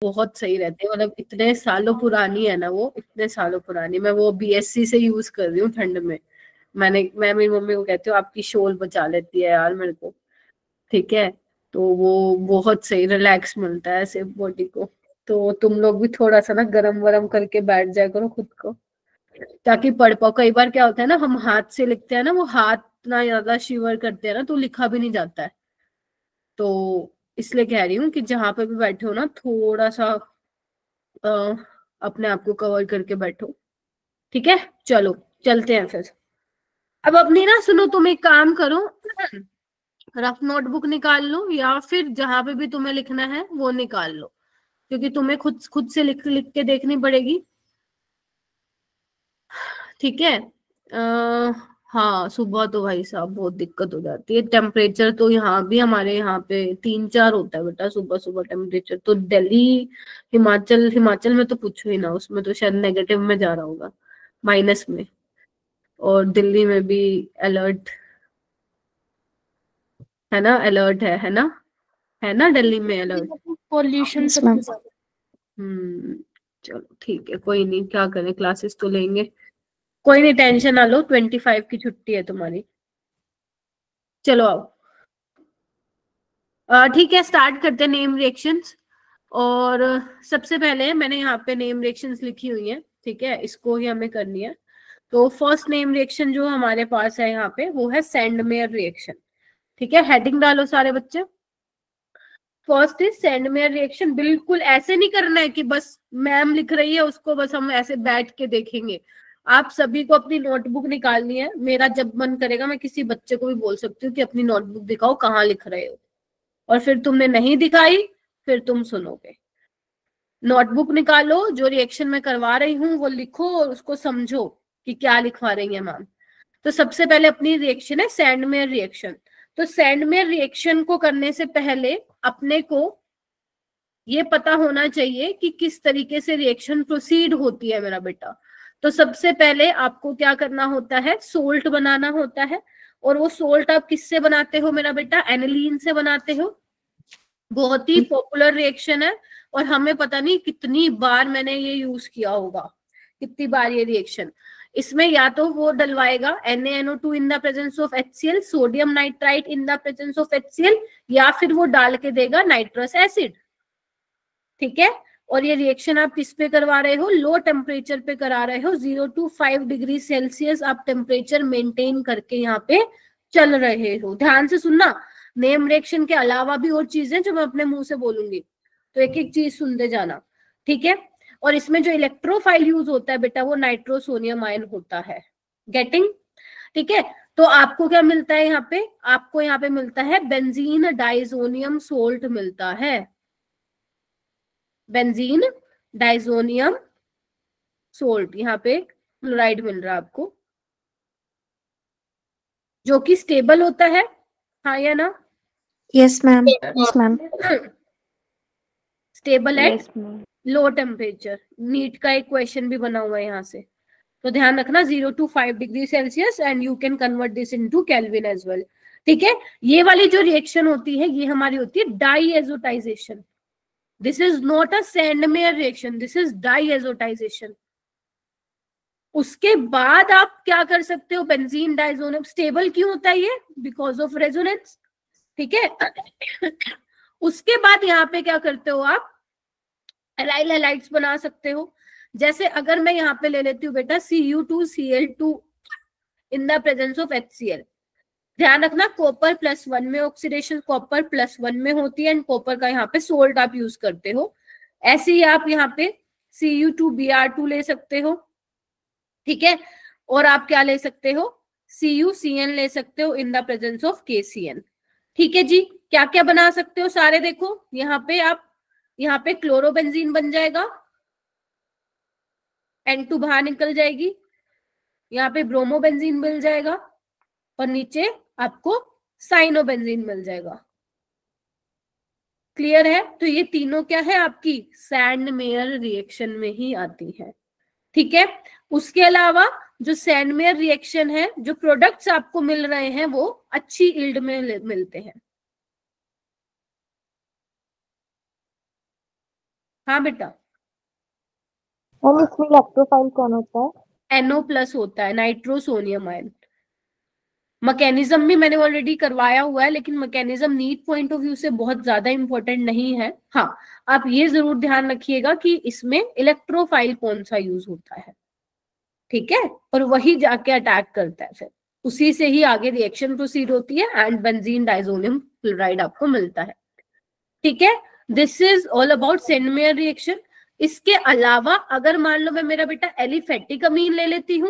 बहुत सही रहते हैं, मतलब इतने सालों पुरानी है ना वो, इतने सालों पुरानी। मैं वो BSC से यूज कर रही हूँ ठंड में। मैं मेरी मम्मी को कहती हूँ आपकी शोल बचा लेती है यार मेरे को। ठीक है, तो वो बहुत सही, रिलैक्स मिलता है ऐसे बॉडी को। तो तुम लोग भी थोड़ा सा ना गरम वरम करके बैठ जाया करो खुद को, ताकि पढ़ पाओ। कई बार क्या होता है ना, हम हाथ से लिखते हैं ना, वो हाथ ना ज्यादा शिवर करते हैं ना, तो लिखा भी नहीं जाता है। तो इसलिए कह रही हूँ कि जहां पे भी बैठे हो ना, थोड़ा सा अ, अपने आप को कवर करके बैठो। ठीक है, चलो चलते हैं फिर। अब अपनी ना सुनो, तुम एक काम करो, रफ नोटबुक निकाल लो, या फिर जहां पे भी तुम्हें लिखना है वो निकाल लो, क्योंकि तुम्हें खुद खुद से लिख लिख के देखनी पड़ेगी। ठीक है। हाँ, सुबह तो भाई साहब बहुत दिक्कत हो जाती है। टेम्परेचर तो यहाँ भी, हमारे यहाँ पे 3-4 होता है बेटा सुबह सुबह टेम्परेचर तो। दिल्ली, हिमाचल, हिमाचल में तो पूछो ही ना, उसमें तो शायद नेगेटिव में जा रहा होगा, माइनस में। और दिल्ली में भी अलर्ट है ना, अलर्ट है ना दिल्ली में अलर्ट। पॉल्यूशन सबसे ज्यादा। चलो ठीक है, कोई नहीं, क्या करें, क्लासेस तो लेंगे। कोई नहीं, टेंशन ना लो, 25 की छुट्टी है तुम्हारी। चलो आओ। ठीक है, स्टार्ट करते हैं नेम रिएक्शंस। और सबसे पहले मैंने यहाँ पे नेम रिएक्शंस लिखी हुई है, ठीक है, इसको ही हमें करनी है। तो फर्स्ट नेम रिएक्शन जो हमारे पास है यहाँ पे, वो है सैंडमेयर रिएक्शन। ठीक है, हेडिंग डालो सारे बच्चे। First is Sandmeyer reaction. बिल्कुल ऐसे नहीं करना है कि बस मैम लिख रही है उसको बस हम ऐसे बैठ के देखेंगे। आप सभी को अपनी नोटबुक निकालनी है। मेरा जब मन करेगा मैं किसी बच्चे को भी बोल सकती हूँ कि अपनी नोटबुक दिखाओ कहाँ लिख रहे हो, और फिर तुमने नहीं दिखाई, फिर तुम सुनोगे। नोटबुक निकालो, जो रिएक्शन मैं करवा रही हूँ वो लिखो और उसको समझो कि क्या लिखवा रही है मैम। तो सबसे पहले अपनी रिएक्शन है सैंडमेयर रिएक्शन। तो सैंडमेयर रिएक्शन को करने से पहले अपने को ये पता होना चाहिए कि किस तरीके से रिएक्शन प्रोसीड होती है मेरा बेटा। तो सबसे पहले आपको क्या करना होता है, सोल्ट बनाना होता है। और वो सोल्ट आप किससे बनाते हो मेरा बेटा, एनिलीन से बनाते हो। बहुत ही पॉपुलर रिएक्शन है, और हमें पता नहीं कितनी बार मैंने ये यूज किया होगा, कितनी बार ये रिएक्शन। इसमें या तो वो डलवाएगा NaNO2 in the presence of HCl, sodium nitrite in the presence of HCl, या फिर वो डाल के देगा नाइट्रस एसिड। ठीक है, और ये रिएक्शन आप किस पे करवा रहे हो, लो टेम्परेचर पे करा रहे हो। 0 to 5 डिग्री सेल्सियस आप टेम्परेचर मेंटेन करके यहाँ पे चल रहे हो। ध्यान से सुनना, नेम रिएक्शन के अलावा भी और चीजें जो मैं अपने मुंह से बोलूंगी, तो एक एक चीज सुनते जाना। ठीक है, और इसमें जो इलेक्ट्रोफाइल यूज होता है बेटा, वो नाइट्रोसोनियम आयन होता है। गेटिंग? ठीक है, तो आपको क्या मिलता है यहाँ पे, आपको यहाँ पे मिलता है बेंजीन डाइजोनियम सोल्ट मिलता है। बेंजीन डाइजोनियम सोल्ट, यहाँ पे क्लोराइड मिल रहा है आपको, जो कि स्टेबल होता है। हाँ या ना? Yes ma'am, yes ma'am, stable at yes ma'am. Low temperature. NEET का एक क्वेश्चन भी बना हुआ है यहाँ से, तो ध्यान रखना 0 to 5 degree Celsius, and you can convert this into kelvin as well. ठीक है, ये वाली जो रिएक्शन होती है ये हमारी होती है diazotization. This is not a Sandmeyer reaction, this is diazotization. उसके बाद आप क्या कर सकते हो, बेंजीन डाइजोनियम स्टेबल क्यों होता है ये, बिकॉज ऑफ रेजोनेंस। ठीक है, उसके बाद यहाँ पे क्या करते हो आप, एलाइल हैलाइड्स बना सकते हो। जैसे अगर मैं यहाँ पे ले लेती हूँ बेटा Cu2Cl2 in the presence of HCl। ध्यान रखना, कॉपर +1 में ऑक्सीडेशन कॉपर +1 में होती है, एंड कॉपर का यहाँ पे सोल्ट आप यूज करते हो। ऐसे ही आप यहाँ पे Cu2Br2 ले सकते हो। ठीक है, और आप क्या ले सकते हो, CuCN ले सकते हो इन द प्रेजेंस ऑफ KCN। ठीक है जी, क्या क्या बना सकते हो सारे देखो यहाँ पे आप। यहाँ पे क्लोरोबेंजीन बन जाएगा, N2 बाहर निकल जाएगी। यहाँ पे ब्रोमोबेंजीन मिल जाएगा, और नीचे आपको साइनोबेंजीन मिल जाएगा। क्लियर है? तो ये तीनों क्या है आपकी सैंडमेयर रिएक्शन में ही आती है। ठीक है, उसके अलावा जो सैंडमेयर रिएक्शन है, जो प्रोडक्ट्स आपको मिल रहे हैं वो अच्छी यील्ड में मिलते हैं। हाँ बेटा, मैम इसमें इलेक्ट्रोफाइल कौन होता है? NO+ होता है, नाइट्रोसोनियम आयन। मैकेनिज्म भी मैंने ऑलरेडी करवाया हुआ है, लेकिन mechanism NEET point of view से बहुत ज्यादा इंपॉर्टेंट नहीं है। हाँ, आप ये जरूर ध्यान रखिएगा कि इसमें इलेक्ट्रोफाइल कौन सा यूज होता है, ठीक है, और वही जाके अटैक करता है, फिर उसी से ही आगे रिएक्शन प्रोसीड होती है एंड बेंजीन डाइजोनियम क्लोराइड आपको मिलता है, ठीक है। This is all about Sandmeyer reaction. इसके अलावा अगर मान लो मैं मेरा बेटा एलिफेटिक अमीन ले लेती हूँ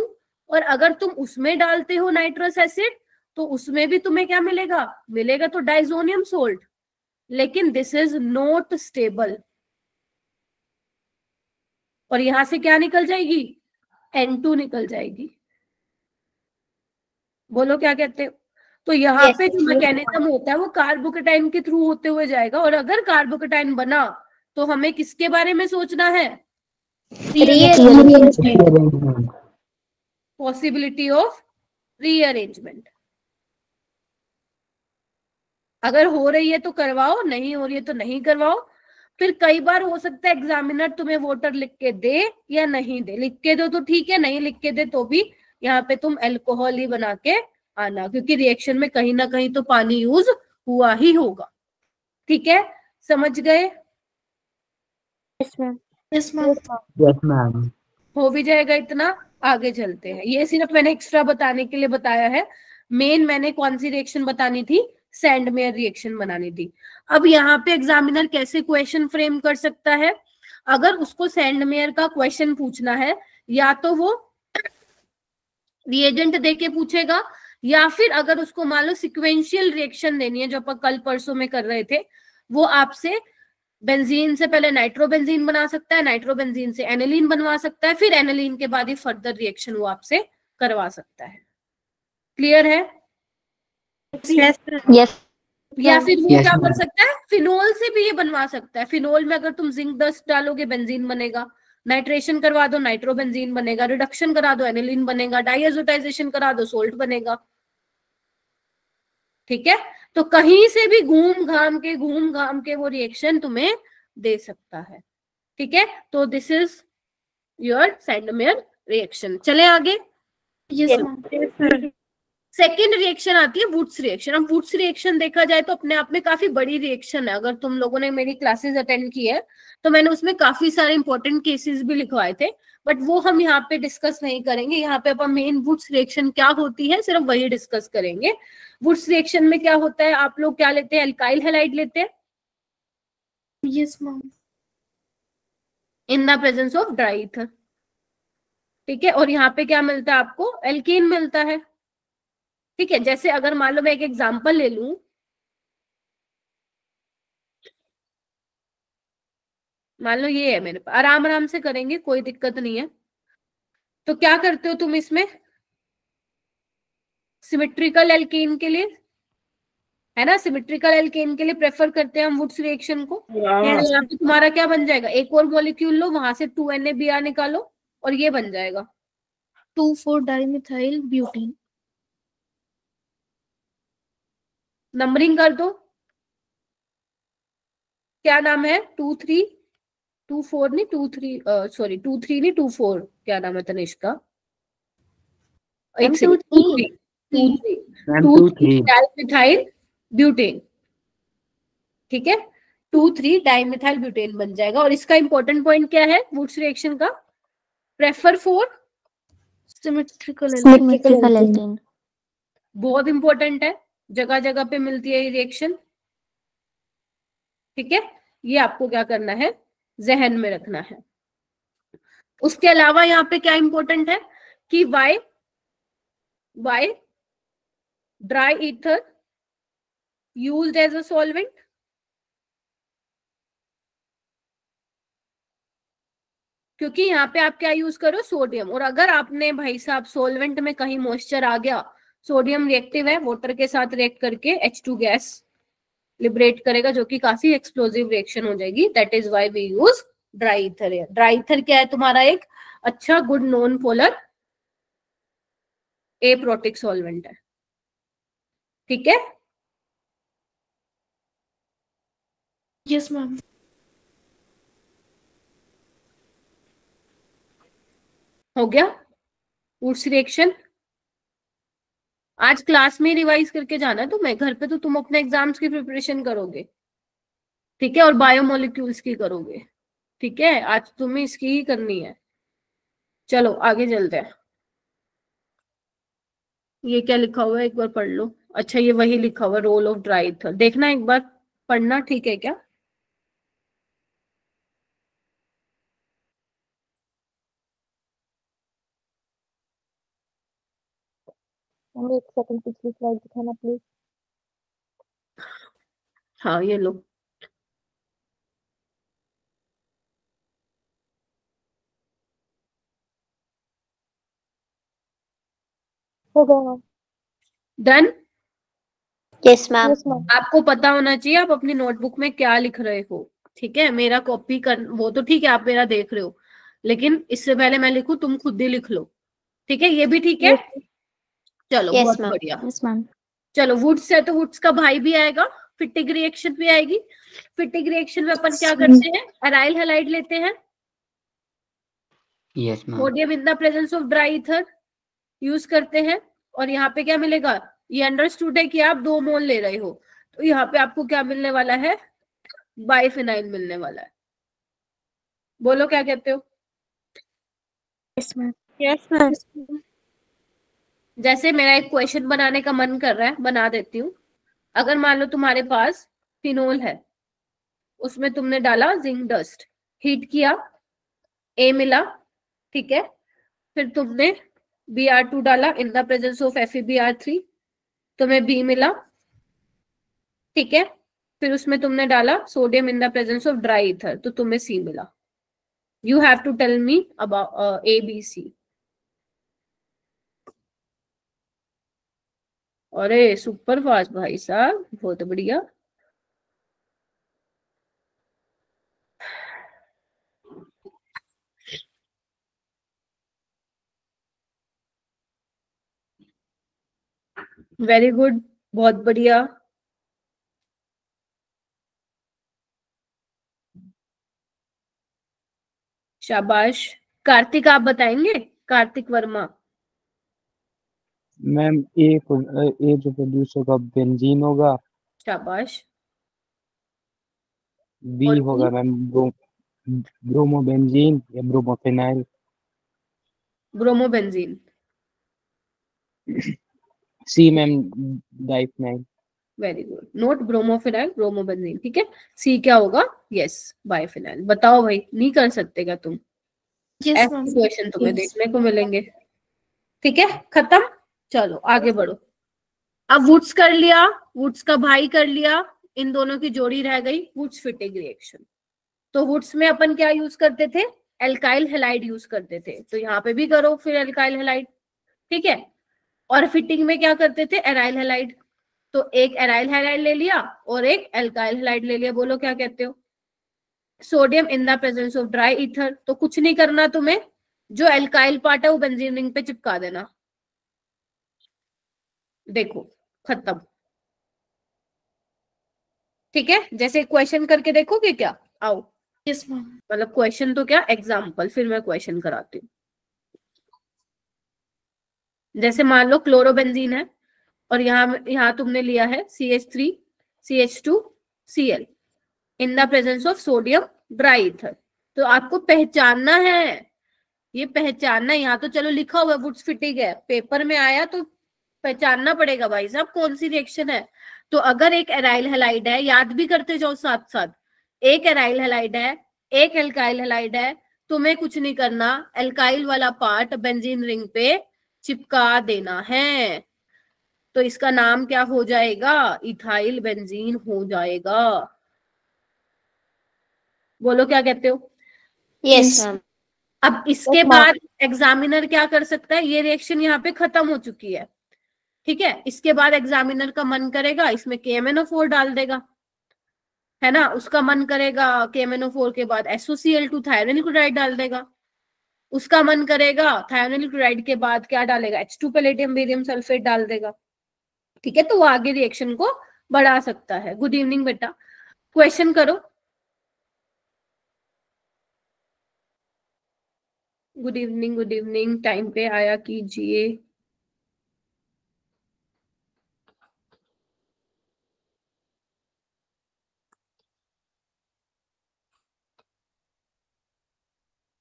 और अगर तुम उसमें डालते हो नाइट्रस एसिड, तो उसमें भी तुम्हें क्या मिलेगा, मिलेगा तो डाइजोनियम सोल्ट, लेकिन दिस इज नॉट स्टेबल, और यहां से क्या निकल जाएगी, N2 निकल जाएगी। बोलो क्या कहते हो। तो यहाँ Yes, पे जो yes, मैकेनिज्म होता है वो कार्बोकेटाइन के थ्रू होते हुए जाएगा, और अगर कार्बोकेटाइन बना तो हमें किसके बारे में सोचना है, rearrangement. Possibility of rearrangement. अगर हो रही है तो करवाओ, नहीं हो रही है तो नहीं करवाओ। फिर कई बार हो सकता है एग्जामिनर तुम्हें वोटर लिख के दे या नहीं दे, लिख के दो तो ठीक है, नहीं लिख के दे तो भी यहाँ पे तुम अल्कोहल ही बना के आना, क्योंकि रिएक्शन में कहीं ना कहीं तो पानी यूज हुआ ही होगा, ठीक है, समझ गए। Yes, ma'am. Yes, ma'am. Yes, ma'am. हो भी जाएगा इतना, आगे चलते हैं। ये सिर्फ मैंने एक्स्ट्रा बताने के लिए बताया है, मेन मैंने कौन सी रिएक्शन बतानी थी, सैंडमेयर रिएक्शन बनानी थी। अब यहाँ पे एग्जामिनर कैसे क्वेश्चन फ्रेम कर सकता है, अगर उसको सैंडमेयर का क्वेश्चन पूछना है, या तो वो रिएजेंट दे के पूछेगा, या फिर अगर उसको मान लो सिक्वेंशियल रिएक्शन देनी है जो अपन कल परसों में कर रहे थे, वो आपसे बेंजीन से पहले नाइट्रोबेंजीन बना सकता है, नाइट्रोबेंजीन से एनिलीन बनवा सकता है, फिर एनिलीन के बाद ही फर्दर रिएक्शन वो आपसे करवा सकता है। क्लियर है। Yes, yes. या फिर वो Yes, क्या कर ma'am. सकता है, फिनोल से भी ये बनवा सकता है। फिनोल में अगर तुम जिंक डस्ट डालोगे बेंजीन बनेगा, नाइट्रेशन करवा दो नाइट्रोबेंजीन बनेगा, रिडक्शन करा दो एनिलीन बनेगा, डाइएजोटाइजेशन करा दो सोल्ट बनेगा, ठीक है। तो कहीं से भी घूम घाम के वो रिएक्शन तुम्हें दे सकता है, ठीक है। तो this is your Sandmeyer reaction. चले आगे। Yes, ma'am. सेकेंड रिएक्शन आती है वुड्स रिएक्शन। अब वुड्स रिएक्शन देखा जाए तो अपने आप में काफी बड़ी रिएक्शन है। अगर तुम लोगों ने मेरी क्लासेस अटेंड की है तो मैंने उसमें काफी सारे इंपॉर्टेंट केसेस भी लिखवाए थे, बट वो हम यहाँ पे डिस्कस नहीं करेंगे। यहाँ पे अपन मेन वुड्स रिएक्शन क्या होती है सिर्फ वही डिस्कस करेंगे। वुड्स रिएक्शन में क्या होता है, आप लोग क्या लेते हैं, अल्काइल हैलाइड लेते हैं Yes, ma'am. In the presence of dry ether, ठीक है। और यहाँ पे क्या मिलता है आपको, एल्केन मिलता है, ठीक है। जैसे अगर मान लो मैं एक एग्जांपल ले लूं, मान लो ये है मेरे पास, आराम आराम से करेंगे कोई दिक्कत नहीं है। तो क्या करते हो तुम इसमें, सिमेट्रिकल एल्केन के लिए, है ना, सिमेट्रिकल एल्केन के लिए प्रेफर करते हैं हम वुड्स रिएक्शन को। तो यहाँ पे तुम्हारा क्या बन जाएगा, एक और मॉलिक्यूल लो, वहां से 2NaBr निकालो और ये बन जाएगा 2,4-dimethyl butane. नंबरिंग कर दो, क्या नाम है, 2,3,2,4 नहीं 2,3 सॉरी 2,3 नहीं 2,4, क्या नाम है तनिष्का, एक से 2,3 Ma'am, 2,3. डाइमिथाइल ब्यूटेन, ठीक है, 2,3 डाइमिथाइल ब्यूटेन बन जाएगा। और इसका इंपॉर्टेंट पॉइंट क्या है वुड्स रिएक्शन का, प्रेफर फॉर Symmetrical alkene, बहुत इंपॉर्टेंट है, जगह जगह पे मिलती है ये रिएक्शन, ठीक है। ये आपको क्या करना है, जहन में रखना है। उसके अलावा यहाँ पे क्या इंपॉर्टेंट है कि why dry ether used as a solvent, क्योंकि यहाँ पे आप क्या यूज करो, सोडियम। और अगर आपने भाई साहब सॉल्वेंट में कहीं मॉइस्चर आ गया, सोडियम रिएक्टिव है, वाटर के साथ रिएक्ट करके H2 गैस लिबरेट करेगा, जो कि काफी एक्सप्लोजिव रिएक्शन हो जाएगी। That is why we use dry ether. Dry ether क्या है, तुम्हारा एक अच्छा good non polar aprotic solvent है, ठीक है। Yes, ma'am. हो गया वुड्स रिएक्शन? आज क्लास में रिवाइज करके जाना है तुम्हें, घर पे तो तुम अपने एग्जाम्स की प्रिपरेशन करोगे, ठीक है, और बायोमोलिक्यूल्स की करोगे, ठीक है, आज तुम्हें इसकी ही करनी है। चलो आगे चलते हैं। ये क्या लिखा हुआ है एक बार पढ़ लो। अच्छा ये वही लिखा हुआ रोल ऑफ ड्राई ईथर, देखना एक बार, पढ़ना, ठीक है क्या? हमें एक सेकंड पिछली स्लाइड दिखाना प्लीज। हाँ ये लो। हो गया ma'am. Done? Yes ma'am. Yes ma'am. आपको पता होना चाहिए आप अपनी नोटबुक में क्या लिख रहे हो, ठीक है, मेरा कॉपी कर वो तो ठीक है, आप मेरा देख रहे हो, लेकिन इससे पहले मैं लिखूं तुम खुद ही लिख लो, ठीक है, ये भी ठीक है। चलो यस बहुत मैम। बढ़िया। Yes ma'am. चलो वुड्स है तो वुड्स का भाई भी आएगा, फिटिक रिएक्शन भी आएगी। फिटिक रिएक्शन में अपन क्या करते हैं, अराइल हैलाइड लेते हैं, Yes, ma'am. Sodium in the presence of dry ether use करते हैं, और यहाँ पे क्या मिलेगा, ये अंडरस्टूड है कि आप 2 मोल ले रहे हो, तो यहाँ पे आपको क्या मिलने वाला है, बाइफिनाइल मिलने वाला है। बोलो क्या कहते हो? Yes ma'am. Yes ma'am. जैसे मेरा एक क्वेश्चन बनाने का मन कर रहा है, बना देती हूँ। अगर मान लो तुम्हारे पास फिनोल है, उसमें तुमने डाला जिंक डस्ट, हीट किया, ए मिला, ठीक है, फिर तुमने Br2 डाला इन द प्रेजेंस ऑफ FeBr3, तुम्हें बी मिला, ठीक है, फिर उसमें तुमने डाला sodium in the presence of dry ether, तो तुम्हें सी मिला। You have to tell me about ABC। अरे सुपर फास्ट भाई साहब, बहुत बढ़िया। वेरी गुड, बहुत बढ़िया। शाबाश। कार्तिक आप बताएंगे, कार्तिक वर्मा। मैम ए जो प्रोड्यूस होगा बेंजीन होगा, शाबाश। बी और होगा मैम ब्रोमोबेंजीन या bromophenyl, bromobenzene. C ma'am diphenyl. Very good, note bromophenyl bromobenzene, ठीक है। सी क्या होगा, यस बाइफिनाइल। बताओ भाई, नहीं कर सकते क्या तुम? ऐसे क्वेश्चन तुम्हें देखने को मिलेंगे, ठीक है, खत्म। चलो आगे बढ़ो। अब वुड्स कर लिया, वुड्स का भाई कर लिया, इन दोनों की जोड़ी रह गई वुड्स फिटिक रिएक्शन। तो वुड्स में अपन क्या यूज करते थे, एल्काइल हैलाइड यूज करते थे, तो यहाँ पे भी करो फिर एल्काइल हैलाइड, ठीक है। और फिटिंग में क्या करते थे, एराइल हैलाइड, तो एक एराइल हैलाइड ले लिया और एक एल्काइल हैलाइड ले लिया। बोलो क्या कहते हो? Sodium in the presence of dry ether, तो कुछ नहीं करना तुम्हें, जो एल्काइल पार्ट है वो बेंजीन रिंग पे चिपका देना, देखो खत्म, ठीक है। जैसे क्वेश्चन करके देखोगे क्या? आओ। Yes ma'am. मतलब क्वेश्चन तो क्या, एग्जाम्पल, फिर मैं क्वेश्चन कराती हूँ। जैसे मान लो क्लोरोबेंजीन है, और यहाँ तुमने लिया है CH3 CH2 Cl in the presence of sodium dry ether, तो आपको पहचानना है, ये पहचानना, यहाँ तो चलो लिखा हुआ है वुड्स फिटिंग है, पेपर में आया तो पहचानना पड़ेगा भाई साहब कौन सी रिएक्शन है। तो अगर एक एराइल हैलाइड है, याद भी करते जाओ साथ साथ, एक एराइल हैलाइड है, एक एल्काइल हैलाइड है, तुम्हें कुछ नहीं करना, एल्काइल वाला पार्ट बेंजीन रिंग पे चिपका देना है, तो इसका नाम क्या हो जाएगा, इथाइल बेंजीन हो जाएगा। बोलो क्या कहते हो? Yes ma'am. अब इसके बाद एग्जामिनर क्या कर सकता है, ये रिएक्शन यहाँ पे खत्म हो चुकी है, ठीक है, इसके बाद एग्जामिनर का मन करेगा इसमें KMnO4 डाल देगा, है ना, उसका मन करेगा KMnO4 के बाद SOCl2 थायोनिल क्लोराइड डाल देगा, उसका मन करेगा थायोनिल क्लोराइड के बाद क्या डालेगा, H2 पैलेडियम बेरियम सल्फेट डाल देगा, ठीक है, तो वो आगे रिएक्शन को बढ़ा सकता है। गुड इवनिंग बेटा, क्वेश्चन करो। Good evening, good evening. Time पे आया कीजिए।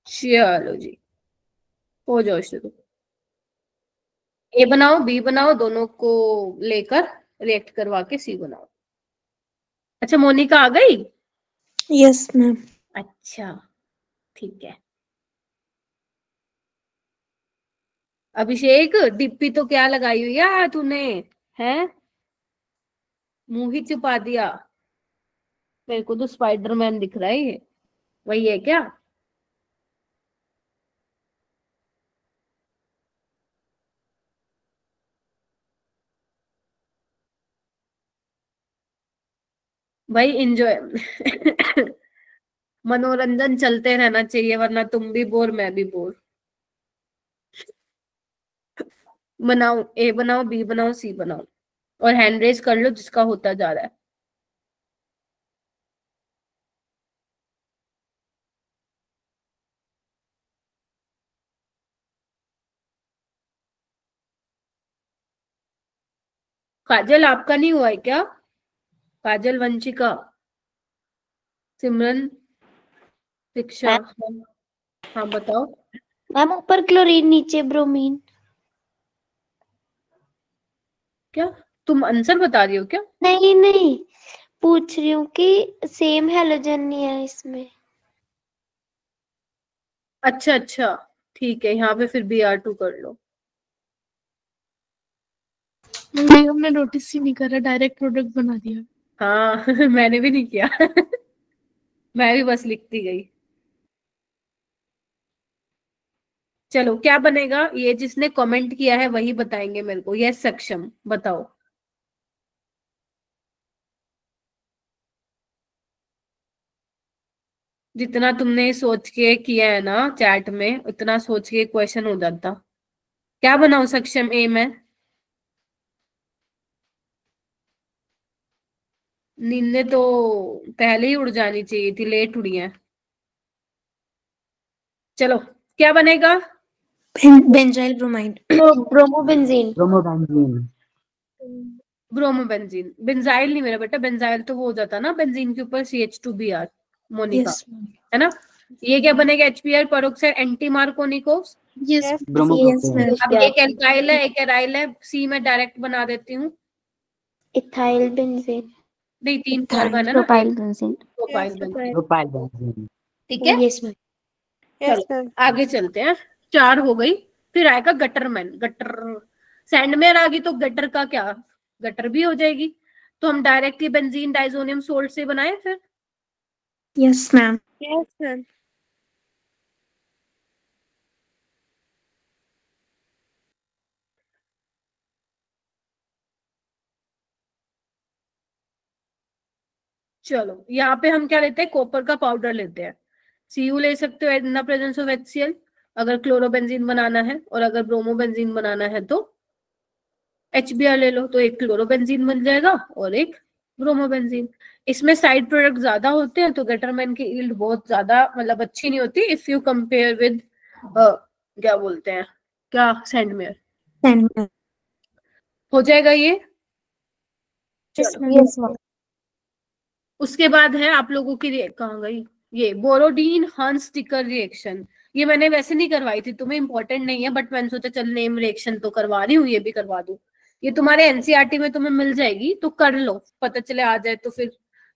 चलो जी, हो जाओ शुरू। ए बनाओ, बी बनाओ, दोनों को लेकर रिएक्ट करवा के सी बनाओ। अच्छा, मोनिका आ गई? Yes ma'am. अच्छा, ठीक है। अभिषेक, डिप्पी तो क्या लगाई हुई है तूने? हैं, मुंह ही छुपा दिया। मेरे को तो स्पाइडरमैन दिख रहा है ये। वही है क्या? भाई एंजॉय मनोरंजन चलते रहना चाहिए, वरना तुम भी बोर, मैं भी बोर। बनाओ, ए बनाओ, बी बनाओ, सी बनाओ, और हैंड रेज कर लो जिसका होता जा रहा है। काजल, आपका नहीं हुआ है क्या? काजल, वंशिका, सिमरन, शिक्षा। हाँ बताओ। मैम ऊपर क्लोरीन नीचे ब्रोमीन। क्या तुम आंसर बता रही हो क्या? नहीं नहीं, पूछ रही हूँ कि सेम हैलोजन नहीं है इसमें। अच्छा अच्छा, ठीक है, यहाँ पे फिर Br2 कर लो। हमने नोटिस ही नहीं करा, डायरेक्ट प्रोडक्ट बना दिया। हाँ मैंने भी नहीं किया मैं भी बस लिखती गई। चलो, क्या बनेगा? ये जिसने कमेंट किया है वही बताएंगे मेरे को। यस सक्षम, बताओ। जितना तुमने सोच के किया है ना चैट में, उतना सोच के क्वेश्चन हो जाता। क्या बनाओ सक्षम, ए में? नींदें तो पहले ही उड़ जानी चाहिए थी, लेट उड़ी है। चलो, क्या बनेगा? Benzyl bromide. Bromobenzene. Bromobenzene. Bromobenzene. Benzyl नहीं मेरा बेटा, बेंजाइल तो वो हो जाता ना बेंजीन के ऊपर CH2Br। मोनिका, यस है ना? ये क्या बनेगा? HBr peroxide anti Markovnikov. Yes bromopropane. अब एक एल्काइल है, एक एराइल है, सी में डायरेक्ट बना देती हूँ। Ethyl benzene. नहीं, 3 कार्बन है ना, propyl benzene. Propyl benzene. Propyl benzene. ठीक है, यस मैम। चलो आगे चलते हैं। 4 हो गई। फिर आएगा गटरमैन। गटर, सैंडमेयर आ गई तो गटर का क्या? गटर भी हो जाएगी। तो हम डायरेक्ट ही बेंजीन डाइजोनियम सोल्ट से बनाए फिर। Yes ma'am. Yes ma'am. चलो, यहाँ पे हम क्या लेते हैं? कॉपर का पाउडर लेते हैं। Cu ले सकते हो इन द प्रेजेंस ऑफ HCl, अगर क्लोरोबेंजीन बनाना है, और अगर ब्रोमोबेंजीन बनाना है तो HBr ले लो। तो एक क्लोरोबेंजीन बन जाएगा और एक ब्रोमोबेंजीन। इसमें साइड प्रोडक्ट ज्यादा होते हैं, तो गटरमैन की यील्ड बहुत ज्यादा मतलब अच्छी नहीं होती इफ यू कंपेयर विद क्या बोलते हैं, क्या, सैंडमेयर। हो जाएगा ये। चलो, यस मैम। उसके बाद है आप लोगों की कहाँ गई ये बोरोडीन हंस-टिकर रिएक्शन। ये मैंने वैसे नहीं करवाई थी, तुम्हें इंपॉर्टेंट नहीं है, बट मैंने सोचा चल नेम रिएक्शन तो करवा रही हूँ, ये भी करवा दूं। ये तुम्हारे एनसीईआरटी में तुम्हें मिल जाएगी, तो कर लो, पता चले आ जाए तो फिर,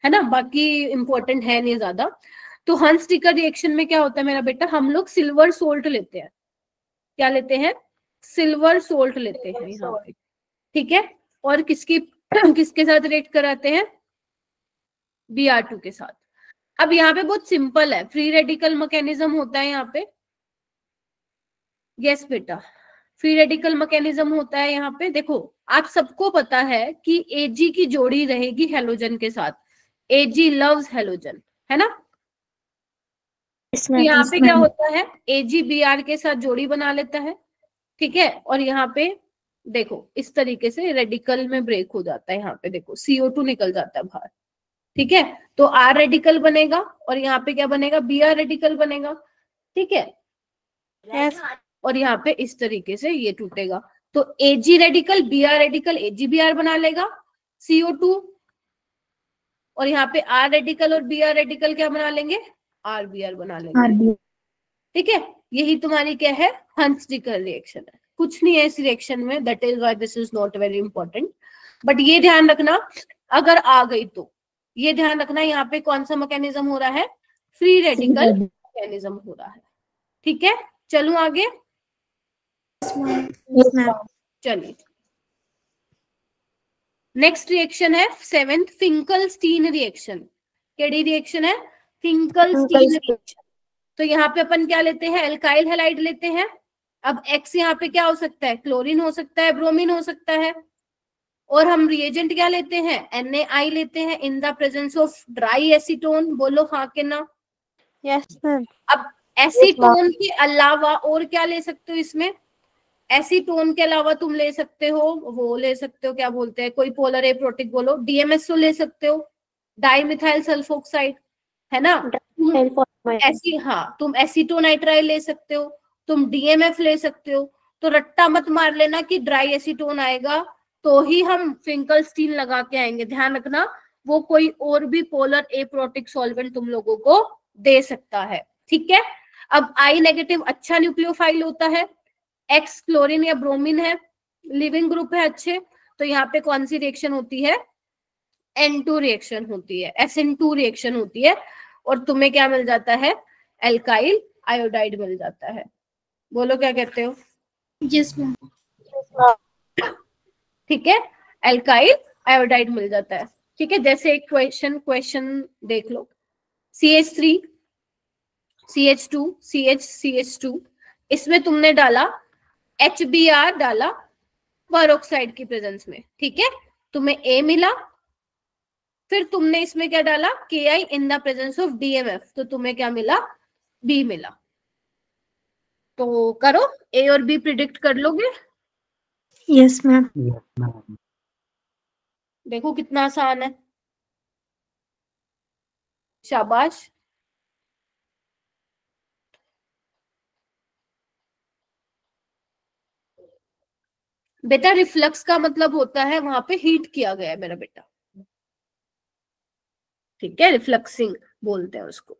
है ना? बाकी इंपॉर्टेंट है नहीं ज्यादा। तो हंस-टिकर रिएक्शन में क्या होता है मेरा बेटा? हम लोग सिल्वर सोल्ट लेते हैं। क्या लेते हैं? सिल्वर सोल्ट लेते हैं यहाँ पे, ठीक है? और किसकी किसके साथ रिएक्ट कराते हैं? Br2 के साथ। अब यहाँ पे बहुत सिंपल है, फ्री रेडिकल मैकेनिज्म होता है यहाँ पे। यस बेटा, फ्री रेडिकल मैकेनिज्म होता है यहाँ पे। देखो, आप सबको पता है कि Ag की जोड़ी रहेगी हेलोजन के साथ। Ag लव्स हेलोजन, है ना? तो यहाँ पे क्या होता है? AgBr के साथ जोड़ी बना लेता है, ठीक है? और यहाँ पे देखो, इस तरीके से रेडिकल में ब्रेक हो जाता है। यहाँ पे देखो CO2 निकल जाता है बाहर, ठीक है? तो R रेडिकल बनेगा और यहाँ पे क्या बनेगा? Br रेडिकल बनेगा, ठीक है? Yes. और यहाँ पे इस तरीके से ये टूटेगा, तो Ag radical Br radical AgBr बना लेगा CO2, और यहाँ पे R रेडिकल और Br रेडिकल क्या बना लेंगे, RBr बना लेंगे। ठीक है, यही तुम्हारी क्या है, हंस-डिकर रिएक्शन है, कुछ नहीं है इस रिएक्शन में, that is why this is not very important. But ये ध्यान रखना अगर आ गई तो, ये ध्यान रखना यहाँ पे कौन सा मैकेनिज्म हो रहा है, फ्री रेडिकल मैकेनिज्म हो रहा है। ठीक है, चलूं आगे। चलिए, नेक्स्ट रिएक्शन है 7th फिंकल-स्टीन रिएक्शन। केड़ी रिएक्शन है, फिंकल-स्टीन रिएक्शन। तो यहाँ पे अपन क्या लेते हैं, एल्काइल हैलाइड लेते हैं। अब X यहाँ पे क्या हो सकता है, क्लोरीन हो सकता है, ब्रोमीन हो सकता है, और हम रिएजेंट क्या लेते हैं, NaI लेते हैं इन the presence of dry acetone. बोलो हाँ के ना। Yes ma'am. अब एसीटोन के अलावा और क्या ले सकते हो इसमें, एसीटोन के अलावा तुम ले सकते हो, वो ले सकते हो क्या बोलते हैं, कोई पोलर ए प्रोटिक बोलो, DMSO ले सकते हो, डाइमिथाइल सल्फोक्साइड, है ना। तुम एसीटोनाइट्राइल ले सकते हो, तुम DMF ले सकते हो। तो रट्टा मत मार लेना कि ड्राई एसीटोन आएगा तो ही हम फिंकल-स्टीन लगा के आएंगे, ध्यान रखना वो कोई और भी पोलर ए प्रोटिक सॉल्वेंट तुम लोगों को दे सकता है। ठीक है, अब I नेगेटिव अच्छा न्यूक्लियोफाइल होता है, X क्लोरीन या ब्रोमीन है, लिविंग ग्रुप है अच्छे, तो यहाँ पे कौन सी रिएक्शन होती है, N2 रिएक्शन होती है, SN2 रिएक्शन होती है, और तुम्हें क्या मिल जाता है, एल्काइल आयोडाइड मिल जाता है। बोलो क्या कहते हो। Yes ma'am. ठीक है, एल्काइल आयोडाइड मिल जाता है। ठीक है, जैसे एक क्वेश्चन देख लो, CH3 CH2 CH2, इसमें तुमने डाला HBr डाला परऑक्साइड की प्रेजेंस में। ठीक है, तुम्हें A मिला, फिर तुमने इसमें क्या डाला, Ki in the presence of DMF, तो तुम्हें क्या मिला, B मिला। तो करो, A और B प्रिडिक्ट कर लोगे। Yes ma'am. देखो कितना आसान है, शाबाश। बेटा रिफ्लक्स का मतलब होता है वहां पे हीट किया गया है मेरा बेटा। ठीक है, रिफ्लक्सिंग बोलते हैं उसको।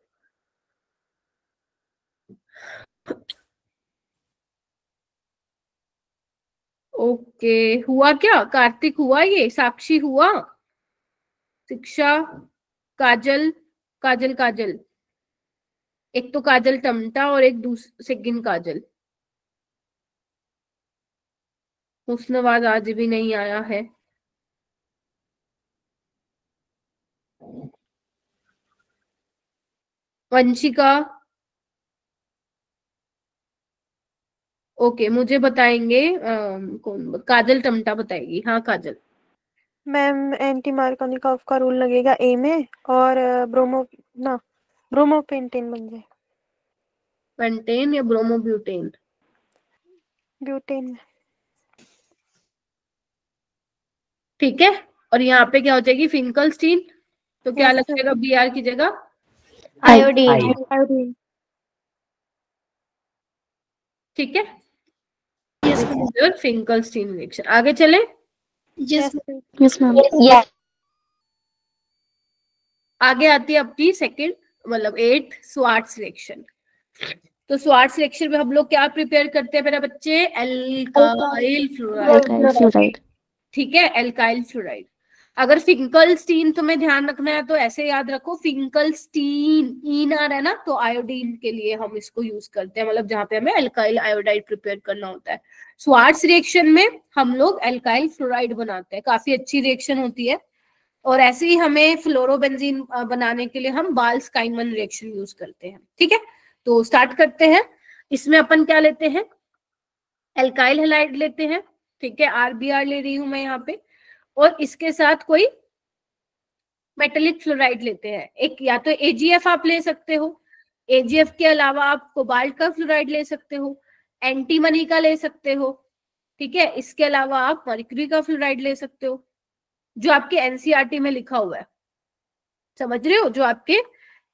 ओके, हुआ क्या, कार्तिक हुआ, ये साक्षी हुआ, शिक्षा, काजल, काजल, एक तो काजल टमटा और एक सेकंड काजल। हुस्नवाज आज भी नहीं आया है। वंशिका, ओके, मुझे बताएंगे कौन, काजल टमटा बताएगी। हाँ काजल। मैम एंटी मार्कोनिकॉफ का रूल लगेगा ए में, और ब्रोमोपेंटेन बन जाए, पेंटेन या ब्रोमोब्यूटेन, ब्यूटेन में। ठीक है, और यहाँ पे क्या हो जाएगी, फिंकल-स्टीन, तो क्या लग जाएगा Br की जगह, आयोडीन। ठीक है, फिंकल-स्टीन रिएक्शन। आगे चले। Yes ma'am. आगे आती है अपनी सेकंड, मतलब 8th स्वार्ट्स रिएक्शन। तो स्वार्ट्स रिएक्शन में हम लोग क्या प्रिपेयर करते हैं मेरे बच्चे, एल्काइल फ्लोराइड। ठीक है, एल्काइल फ्लोराइड। अगर फिंकल-स्टीन तुम्हें ध्यान रखना है तो ऐसे याद रखो, फिंकल-स्टीन ईन आ रहा है ना, तो आयोडीन के लिए हम इसको यूज करते हैं, मतलब जहाँ पे हमें एल्काइल आयोडाइड प्रिपेयर करना होता है। स्वार्ट्स रिएक्शन में हम लोग एल्काइल फ्लोराइड बनाते हैं, काफी अच्छी रिएक्शन होती है। और ऐसे ही हमें फ्लोरोबेंजीन बनाने के लिए हम बाल्स-काइमन रिएक्शन यूज करते हैं। ठीक है, तो स्टार्ट करते हैं। इसमें अपन क्या लेते हैं, एल्काइल हैलाइड लेते हैं। ठीक है, RBr ले रही हूं मैं यहाँ पे, और इसके साथ कोई मेटेलिक फ्लोराइड लेते हैं। एक या तो AgF आप ले सकते हो, AgF के अलावा आप कोबाल्ट का फ्लोराइड ले सकते हो, एंटीमनी का ले सकते हो। ठीक है, इसके अलावा आप मर्क्यूरी का फ्लोराइड ले सकते हो, जो आपके NCERT में लिखा हुआ है, समझ रहे हो, जो आपके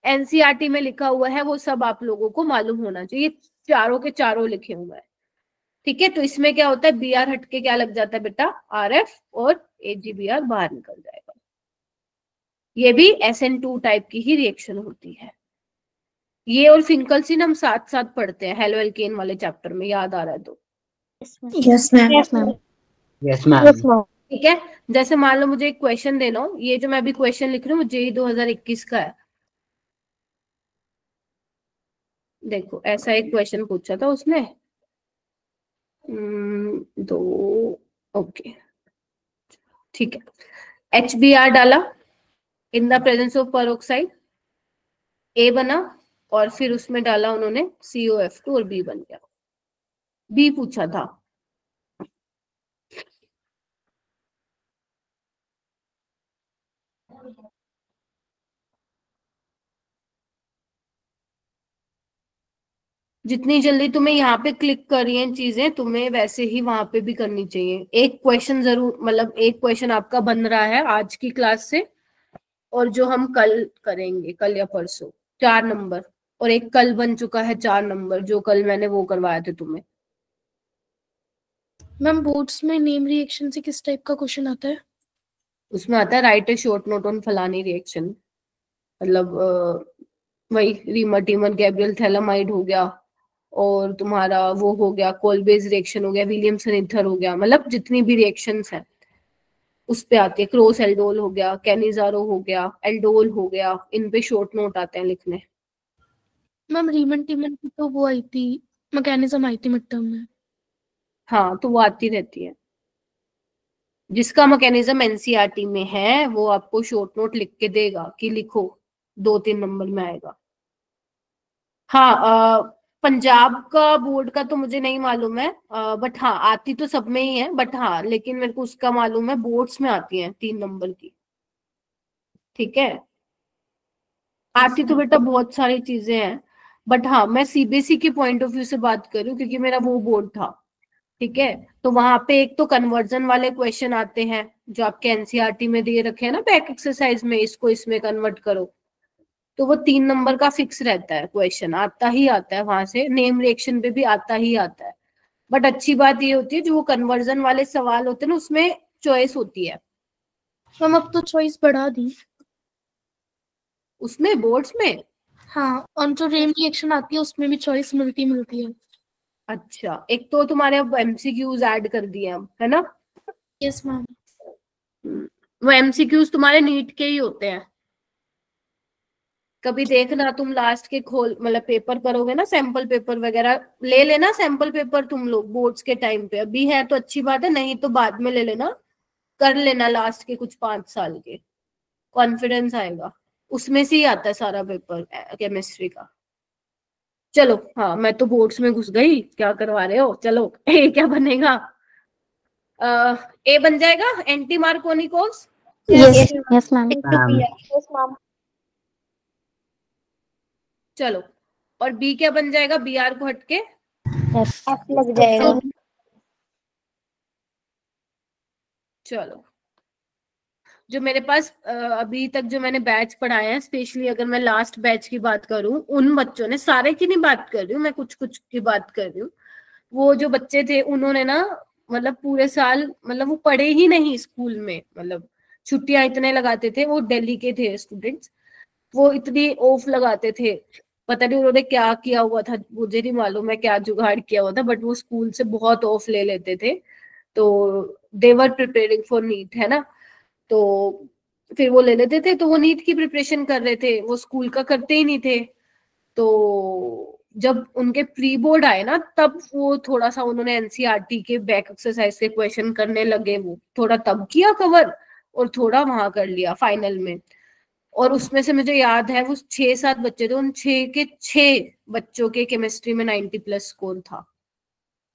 एनसीईआरटी में लिखा हुआ है वो सब आप लोगों को मालूम होना चाहिए, चारों के चारों लिखे हुए हैं, ठीक है। तो इसमें क्या होता है, बी आर हट के क्या लग जाता है बेटा, आर एफ, और AgBr बाहर निकल जाएगा। ये भी SN2 टाइप की ही रिएक्शन होती है। ये और फिंकल्सिन हम साथ साथ पढ़ते हैं हेलो एल्केन वाले चैप्टर में, याद आ रहा है तो। Yes ma'am. Yes ma'am. Yes ma'am. ठीक है, जैसे मान लो मुझे एक क्वेश्चन देना हो, ये जो मैं अभी क्वेश्चन लिख रही हूँ JEE 2021 का है। देखो ऐसा एक क्वेश्चन पूछा था उसने, दो, ओके ठीक है। HBr डाला इन the presence of peroxide, A बना, और फिर उसमें डाला उन्होंने COF2 और B बन गया। B पूछा था। जितनी जल्दी तुम्हें यहाँ पे क्लिक कर रही हैं चीजें, तुम्हें वैसे ही वहां पे भी करनी चाहिए। एक क्वेश्चन जरूर, मतलब एक क्वेश्चन आपका बन रहा है आज की क्लास से, और जो हम कल करेंगे, कल या परसों, 4 नंबर, और एक कल बन चुका है 4 नंबर, जो कल मैंने वो करवाया थे तुम्हें। मैम बोर्ड्स में नेम रिएक्शन से किस टाइप का क्वेश्चन आता है? उसमें आता है right A short note on फलानी रिएक्शन, मतलब वही रीमर गैब्रियल थैलामाइड हो गया, और तुम्हारा वो हो गया कोलबेज रिएक्शन हो गया, विलियमसन ईथर हो गया, मतलब जितनी भी रिएक्शंस हैं उस पे आती है। क्रॉस एल्डोल हो गया, कैनिजारो हो गया, एल्डोल हो गया, इन पे शॉर्ट नोट आते हैं लिखने। मैम रीमन टीमन की तो वो आई थी, मैकेनिज्म आई थी मिड टर्म में। हाँ तो वो आती रहती है। जिसका मैकेनिज्म एनसीईआरटी में है वो आपको शॉर्ट नोट लिख के देगा कि लिखो, 2-3 नंबर में आएगा। हाँ पंजाब का बोर्ड का तो मुझे नहीं मालूम है, बट हाँ आती तो सब में ही है, बट हाँ लेकिन मेरे को उसका मालूम है बोर्ड्स में आती है 3 नंबर की, ठीक है। आती तो बेटा बहुत सारी चीजें हैं, बट हाँ मैं सीबीएसई के पॉइंट ऑफ व्यू से बात कर रही हूँ क्योंकि मेरा वो बोर्ड था, ठीक है। तो वहां पे एक तो कन्वर्जन वाले क्वेश्चन आते हैं जो आपके एनसीईआरटी में दिए रखे हैं ना बैक एक्सरसाइज में, इसको इसमें कन्वर्ट करो, तो वो 3 नंबर का फिक्स रहता है क्वेश्चन, आता ही आता है वहां से। नेम रिएक्शन पे भी आता ही आता है, बट अच्छी बात ये होती है जो वो कन्वर्जन वाले सवाल होते हैं ना उसमें चॉइस होती है। हम अब तो चॉइस बढ़ा दी उसमें बोर्ड्स में, हाँ, और जो रेम रिएक्शन आती है उसमें भी चॉइस मिलती है। अच्छा एक तो तुम्हारे अब MCQs ऐड कर दिए हम, है ना? Yes ma'am. वो MCQs तुम्हारे नीट के ही होते हैं। कभी देखना तुम लास्ट के खोल, मतलब पेपर करोगे ना, सैंपल पेपर वगैरह ले लेना, सैंपल पेपर तुम लोग बोर्ड्स के टाइम पे अभी है तो अच्छी बात है, नहीं तो बाद में ले लेना, कर लेना लास्ट के कुछ 5 साल के, कॉन्फिडेंस आएगा। उसमें से ही आता है सारा पेपर केमिस्ट्री का। चलो हाँ मैं तो बोर्ड्स में घुस गई, क्या करवा रहे हो, चलो ए क्या बनेगा, ए बन जाएगा anti Markovnikov. Yes ma'am. Yes ma'am. चलो, और बी क्या बन जाएगा, BR को हटके एफ लग जाएगा। चलो, जो मेरे पास अभी तक जो मैंने बैच पढ़ाए हैं, स्पेशली अगर मैं लास्ट बैच की बात करूं, उन बच्चों ने, सारे की नहीं बात कर रही हूँ मैं, कुछ कुछ की बात कर रही हूँ, वो जो बच्चे थे उन्होंने ना मतलब पूरे साल मतलब वो पढ़े ही नहीं स्कूल में, मतलब छुट्टियां इतने लगाते थे, वो दिल्ली के थे स्टूडेंट्स, वो इतनी ऑफ लगाते थे, पता नहीं उन्होंने क्या किया हुआ था, मुझे नहीं मालूम है क्या जुगाड़ किया हुआ था, बट वो स्कूल से बहुत ऑफ ले लेते थे। तो दे वर प्रिपेयरिंग फॉर नीट, है ना, तो फिर वो ले लेते थे, तो वो नीट की प्रिपरेशन कर रहे थे, वो स्कूल का करते ही नहीं थे। तो जब उनके प्री बोर्ड आए ना, तब वो थोड़ा सा उन्होंने एनसीईआरटी के बैक एक्सरसाइज के क्वेश्चन करने लगे, वो थोड़ा तब किया कवर और थोड़ा वहां कर लिया फाइनल में। और उसमें से मुझे याद है वो 6-7 बच्चे थे, उन 6 के 6 बच्चों के केमिस्ट्री में 90+ स्कोर था।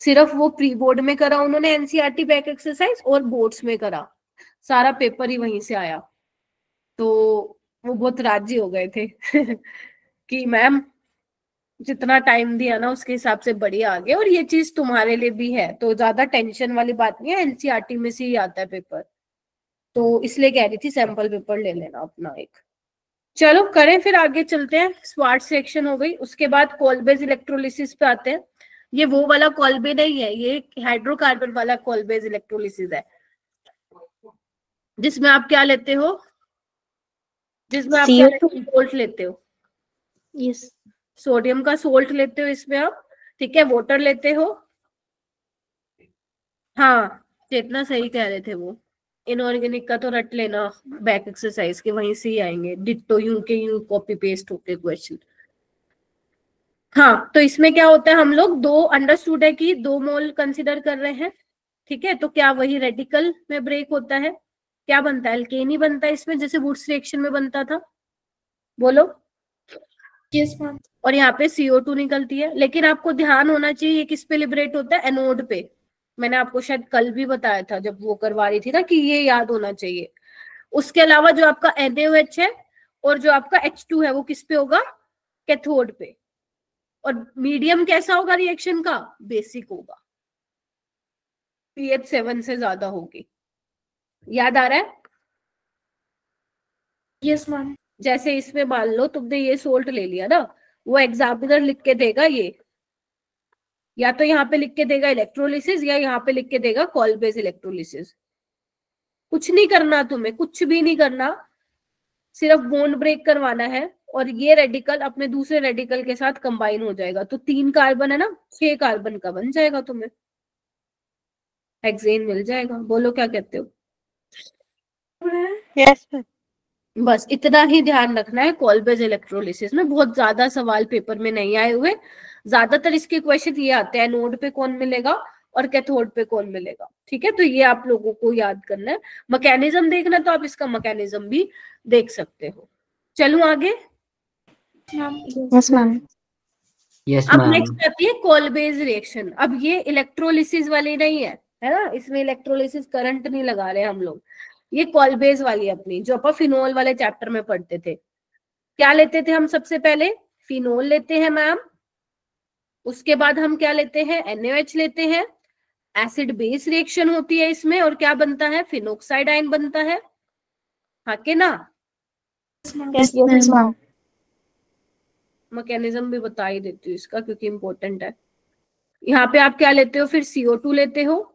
सिर्फ वो प्री बोर्ड में करा उन्होंने एनसीईआरटी बैक एक्सरसाइज, और बोर्ड्स में करा, सारा पेपर ही वहीं से आया। तो वो बहुत राजी हो गए थे कि मैम जितना टाइम दिया ना उसके हिसाब से बढ़िया आ गया, और ये चीज तुम्हारे लिए भी है, तो ज्यादा टेंशन वाली बात नहीं है, एनसीईआरटी में से ही आता है पेपर, तो इसलिए कह रही थी सैंपल पेपर ले लेना अपना एक। चलो करें, फिर आगे चलते हैं। स्वार्ट्ज रिएक्शन हो गई, उसके बाद कोलबेज इलेक्ट्रोलिसिस पे आते हैं। ये वो वाला कोलबे नहीं है, ये हाइड्रोकार्बन वाला कोलबेज इलेक्ट्रोलिसिस है, जिसमें आप क्या लेते हो, जिसमें आप क्या लेते हो, सोल्ट लेते हो, यस सोडियम का सोल्ट लेते हो इसमें आप, ठीक है, वाटर लेते हो। हाँ चेतना सही कह रहे थे वो, इनऑर्गेनिक का तो रट लेना, बैक एक्सरसाइज के वहीं से ही आएंगे, डिट्टो यूं के यूं कॉपी पेस्ट होते क्वेश्चन। हाँ तो इसमें क्या होता है, हम लोग दो, अंडरस्टूड है कि 2 मोल कंसिडर कर रहे हैं, ठीक है। तो क्या वही रेडिकल में ब्रेक होता है, क्या बनता है, अल्केन ही बनता है इसमें, जैसे वुड्स रिएक्शन में बनता था, बोलो। Yes ma'am. और यहाँ पे CO2 निकलती है, लेकिन आपको ध्यान होना चाहिए ये किस पे लिबरेट होता है, एनोड पे। मैंने आपको शायद कल भी बताया था जब वो करवा रही थी ना, कि ये याद होना चाहिए। उसके अलावा जो आपका NaOH है और जो आपका H2 है वो किस पे होगा, कैथोड पे। और मीडियम कैसा होगा रिएक्शन का, बेसिक होगा, pH 7 से ज्यादा होगी। याद आ रहा है? Yes ma'am. जैसे इसमें मान लो तुमने ये सोल्ट ले लिया ना, वो एग्जामिनर लिख के देगा ये, या तो यहाँ पे लिख के देगा इलेक्ट्रोलिसिस, या यहाँ पे लिख के देगा कोलबेज इलेक्ट्रोलिसिस। कुछ नहीं करना तुम्हें, कुछ भी नहीं करना, सिर्फ बॉन्ड ब्रेक करवाना है, और ये रेडिकल अपने दूसरे रेडिकल के साथ कंबाइन हो जाएगा, तो 3 कार्बन है ना, 6 कार्बन का बन जाएगा, तुम्हें हेक्सेन मिल जाएगा। बोलो क्या कहते हो? Yes ma'am. बस इतना ही ध्यान रखना है। कोलबेज इलेक्ट्रोलिसिस में बहुत ज्यादा सवाल पेपर में नहीं आए हुए, ज्यादातर इसके क्वेश्चन ये आते हैं, नोड पे कौन मिलेगा और कैथोड पे कौन मिलेगा, ठीक है। तो ये आप लोगों को याद करना है। मैकेनिज्म देखना तो आप इसका मैकेनिज्म भी देख सकते हो। चलूं आगे? Yes ma'am. अब नेक्स्ट आती है कोलबेज रिएक्शन। अब ये इलेक्ट्रोलिसिस वाली नहीं है ना, इसमें इलेक्ट्रोलिसिस करंट नहीं लगा रहे हम लोग, ये कोलबेज वाली अपनी, जो अपन फिनोल वाले चैप्टर में पढ़ते थे। क्या लेते थे हम सबसे पहले, फिनोल लेते हैं मैम, उसके बाद हम क्या लेते हैं, NaOH लेते हैं, एसिड बेस रिएक्शन होती है इसमें, और क्या बनता है, फिनोक्साइड आयन बनता है, हाँ के ना? Yes ma'am. मैकेनिज्म भी बता ही देती हूँ इसका, क्योंकि इंपॉर्टेंट है। यहाँ पे आप क्या लेते हो, फिर CO2 लेते हो,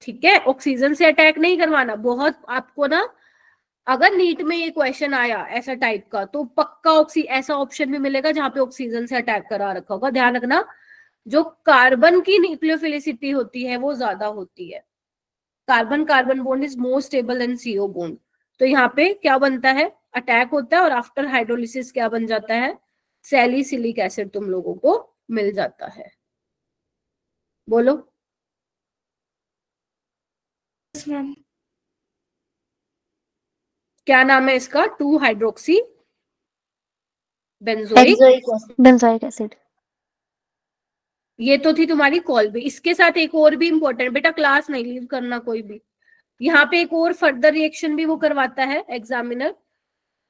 ठीक है। ऑक्सीजन से अटैक नहीं करवाना, बहुत आपको ना, अगर नीट में ये क्वेश्चन आया ऐसा टाइप का, तो पक्का ऐसा ऑप्शन भी मिलेगा जहां पे ऑक्सीजन से अटैक करा रखा होगा। ध्यान रखना, जो कार्बन की न्यूक्लियोफिलिसिटी होती है वो ज्यादा होती है, carbon carbon bond is more stable then CO bond. तो यहाँ पे क्या बनता है, अटैक होता है, और आफ्टर हाइड्रोलिसिस क्या बन जाता है, सैलिसिलिक एसिड तुम लोगों को मिल जाता है। बोलो। Yes ma'am. क्या नाम है इसका, 2 हाइड्रोक्सी बेंजोइक एसिड। ये तो थी तुम्हारी कोलबे। इसके साथ एक और भी इंपॉर्टेंट, बेटा क्लास नहीं लीव करना कोई भी, यहाँ पे एक और फर्दर रिएक्शन भी वो करवाता है एग्जामिनर,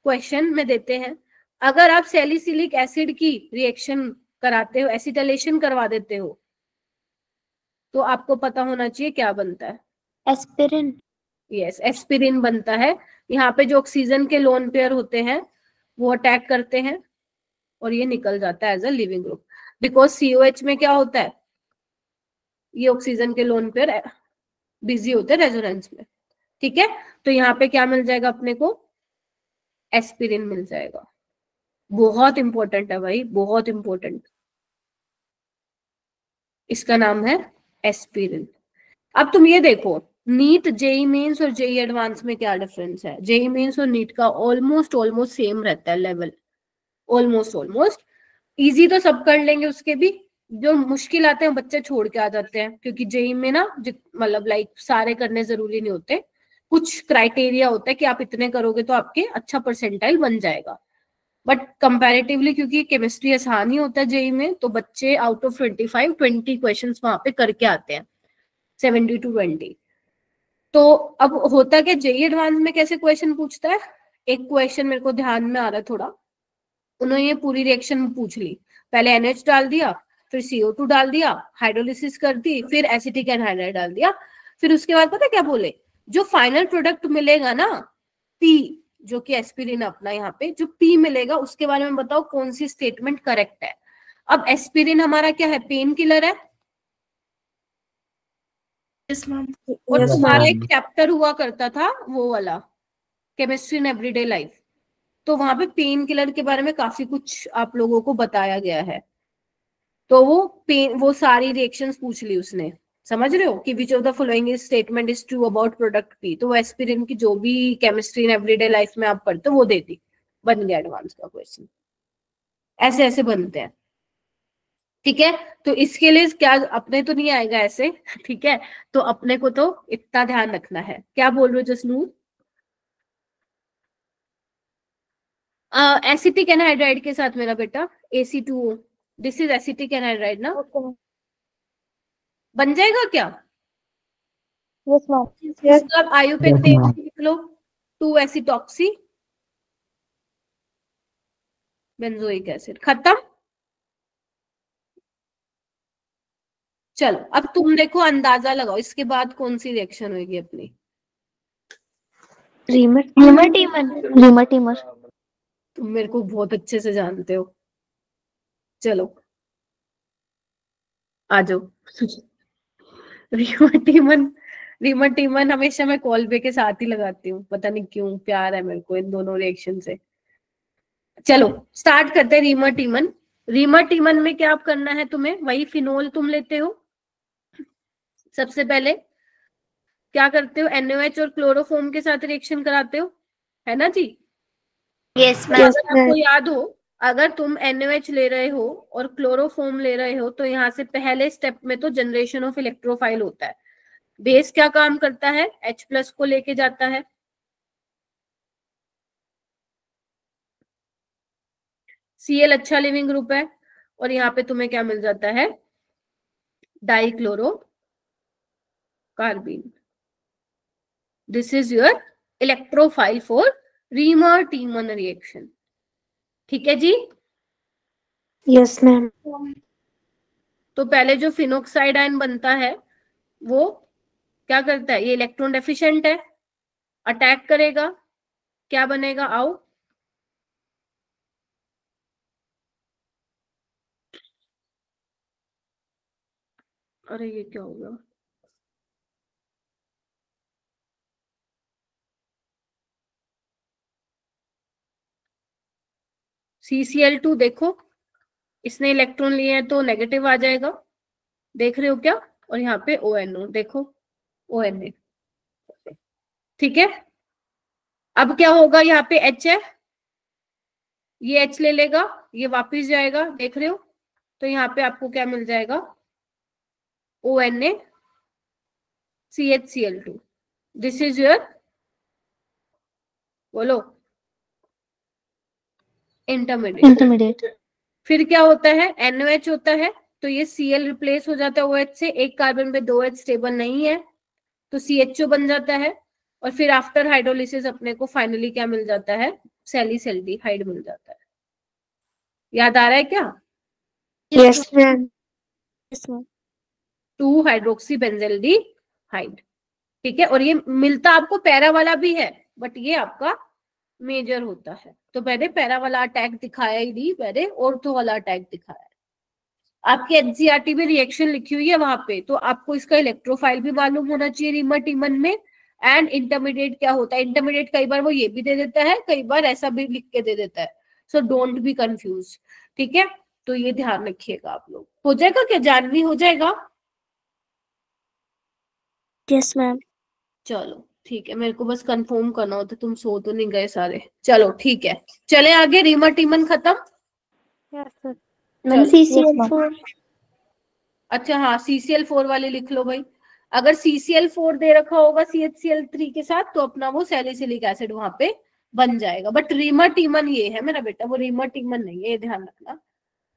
क्वेश्चन में देते हैं। अगर आप सैलिसिलिक एसिड की रिएक्शन कराते हो, एसिटाइलेशन करवा देते हो, तो आपको पता होना चाहिए क्या बनता है, एस्पिरिन। यस एस्पिरिन बनता है। यहाँ पे जो ऑक्सीजन के लोन पेयर होते हैं वो अटैक करते हैं, और ये निकल जाता है as a living group, because COH में क्या होता है, ये ऑक्सीजन के लोन पेयर बिजी होते हैं रेजोनेंस में, ठीक है। तो यहाँ पे क्या मिल जाएगा अपने को, एस्पिरिन मिल जाएगा। बहुत इंपॉर्टेंट है भाई, बहुत इंपॉर्टेंट, इसका नाम है एस्पिरिन। अब तुम ये देखो, नीट, जेई मेंस और जेई एडवांस में क्या डिफरेंस है। जेई मेंस और नीट का ऑलमोस्ट सेम रहता है लेवल, ऑलमोस्ट इजी तो सब कर लेंगे, उसके भी जो मुश्किल आते हैं बच्चे छोड़ के आ जाते हैं, क्योंकि जेई में ना मतलब लाइक सारे करने जरूरी नहीं होते, कुछ क्राइटेरिया होता है कि आप इतने करोगे तो आपके अच्छा परसेंटाइल बन जाएगा। बट कंपैरेटिवली क्योंकि केमिस्ट्री आसान ही होता है जेई में, तो बच्चे आउट ऑफ 25 20 क्वेश्चंस वहां पे करके आते हैं, 70 to 20। तो अब होता क्या, जेई एडवांस में कैसे क्वेश्चन पूछता है, एक क्वेश्चन मेरे को ध्यान में आ रहा है थोड़ा, उन्होंने ये पूरी रिएक्शन पूछ ली, पहले NH डाल दिया, फिर CO2 डाल दिया, हाइड्रोलिसिस कर दी, फिर एसिटिक एनहाइड्राइड डाल दिया, फिर उसके बाद पता क्या बोले, जो फाइनल प्रोडक्ट मिलेगा ना P, जो कि एस्पिरिन अपना यहाँ पे जो पी मिलेगा उसके बारे में बताओ कौन सी स्टेटमेंट करेक्ट है। अब एस्पिरिन हमारा क्या है, पेन किलर है। Yes ma'am. और Yes, तुम्हारा ma'am. एक चैप्टर हुआ करता था वो वाला केमिस्ट्री इन एवरीडे लाइफ, तो वहां पे पेन किलर के बारे में काफी कुछ आप लोगों को बताया गया है। तो वो सारी रिएक्शंस पूछ ली उसने, समझ रहे हो कि which of the following statement is true about product P. तो वो एस्पिरिन की जो भी केमिस्ट्री इन एवरीडे लाइफ में आप पढ़ते हो वो देती, बन गया एडवांस का क्वेश्चन। ऐसे ऐसे बनते हैं, ठीक है। तो इसके लिए क्या अपने तो नहीं आएगा ऐसे, ठीक है, तो अपने को तो इतना ध्यान रखना है। क्या बोल रहे हो जसनूर? एसिटिक एनहाइड्राइड के साथ मेरा बेटा AC2O, this is acetic anhydride ना, Okay, ma'am. बन जाएगा क्या? Yes, ma'am. इसका आप IUPAC लिख लो, 2-एसिटॉक्सी बेंजोइक एसिड, खत्म। चलो अब तुम देखो, अंदाजा लगाओ इसके बाद कौन सी रिएक्शन होगी अपनी। रीमर तुम मेरे को बहुत अच्छे से जानते हो। चलो आ जाओ। रीमर हमेशा मैं कॉलबे के साथ ही लगाती हूँ, पता नहीं क्यों, प्यार है मेरे को इन दोनों रिएक्शन से। चलो स्टार्ट करते हैं रीमर टीमन में क्या आप करना है तुम्हें, वही फिनोल तुम लेते हो। सबसे पहले क्या करते हो, NaOH और क्लोरोफॉर्म के साथ रिएक्शन कराते हो, है ना जी? यस तो मैम। अगर आपको याद हो, अगर तुम NaOH ले रहे हो और क्लोरोफॉर्म ले रहे हो तो यहाँ से पहले स्टेप में तो जनरेशन ऑफ इलेक्ट्रोफाइल होता है। बेस क्या काम करता है, H+ को लेके जाता है, Cl अच्छा लिविंग ग्रुप है, और यहाँ पे तुम्हें क्या मिल जाता है, dichloro carbene. This is your electrophile for reamer टीमन reaction, ठीक है जी? Yes, ma'am. तो पहले जो फिनोक्साइड आयन बनता है वो क्या करता है, ये इलेक्ट्रॉन डेफिशिएंट है, अटैक करेगा, क्या बनेगा, आओ अरे ये क्या होगा, CCl2 देखो, इसने इलेक्ट्रॉन लिए हैं तो नेगेटिव आ जाएगा, देख रहे हो क्या? और यहाँ पे ONO देखो, ONA, ठीक है। अब क्या होगा, यहाँ पे H है, ये H ले लेगा, ये वापिस जाएगा, देख रहे हो? तो यहाँ पे आपको क्या मिल जाएगा, ONA CHCl2। This is your, बोलो, इंटरमीडिएट। फिर क्या होता है, NOH होता है, तो ये Cl रिप्लेस हो जाता है OH से, एक कार्बन पे 2 H स्टेबल नहीं है तो CHO बन जाता है, और फिर आफ्टर हाइड्रोलिसिस अपने को फाइनली क्या मिल जाता है, सैलिसल्डिहाइड मिल जाता है। याद आ रहा है क्या? Yes, ma'am. Yes, ma'am. 2-हाइड्रोक्सीबेंजल्डिहाइड, ठीक है। और ये मिलता आपको पैरा वाला भी है, बट ये आपका मेजर होता है। तो पहले पैरा वाला अटैक दिखाया ही नहीं, पहले ऑर्थो वाला अटैक दिखाया है। आपकी NCERT में रिएक्शन लिखी हुई है वहां पे, तो आपको इसका इलेक्ट्रोफाइल भी मालूम होना चाहिए रीमर टीमन में। एंड इंटरमीडिएट क्या होता है, इंटरमीडिएट कई बार वो ये भी दे देता है, कई बार ऐसा भी लिख के दे देता है, सो डोंट बी कंफ्यूज, ठीक है। तो ये ध्यान रखिएगा आप लोग। हो जाएगा क्या, जानवी हो जाएगा? Yes, ma'am. चलो ठीक है, मेरे को बस कंफर्म करना होता, तुम सो तो नहीं गए सारे। चलो ठीक है, चले आगे, रीमर टीमन खत्म। Yes, sir. Ma'am Yes, ma'am. CCl4। अच्छा हाँ, CCl4 वाले लिख लो भाई। अगर CCl4 दे रखा होगा CHCl3 के साथ तो अपना वो सैलिसिलिक एसिड वहां पे बन जाएगा। बट रीमर टीमन ये है मेरा बेटा, वो रीमर टीमन नहीं है, ये ध्यान रखना।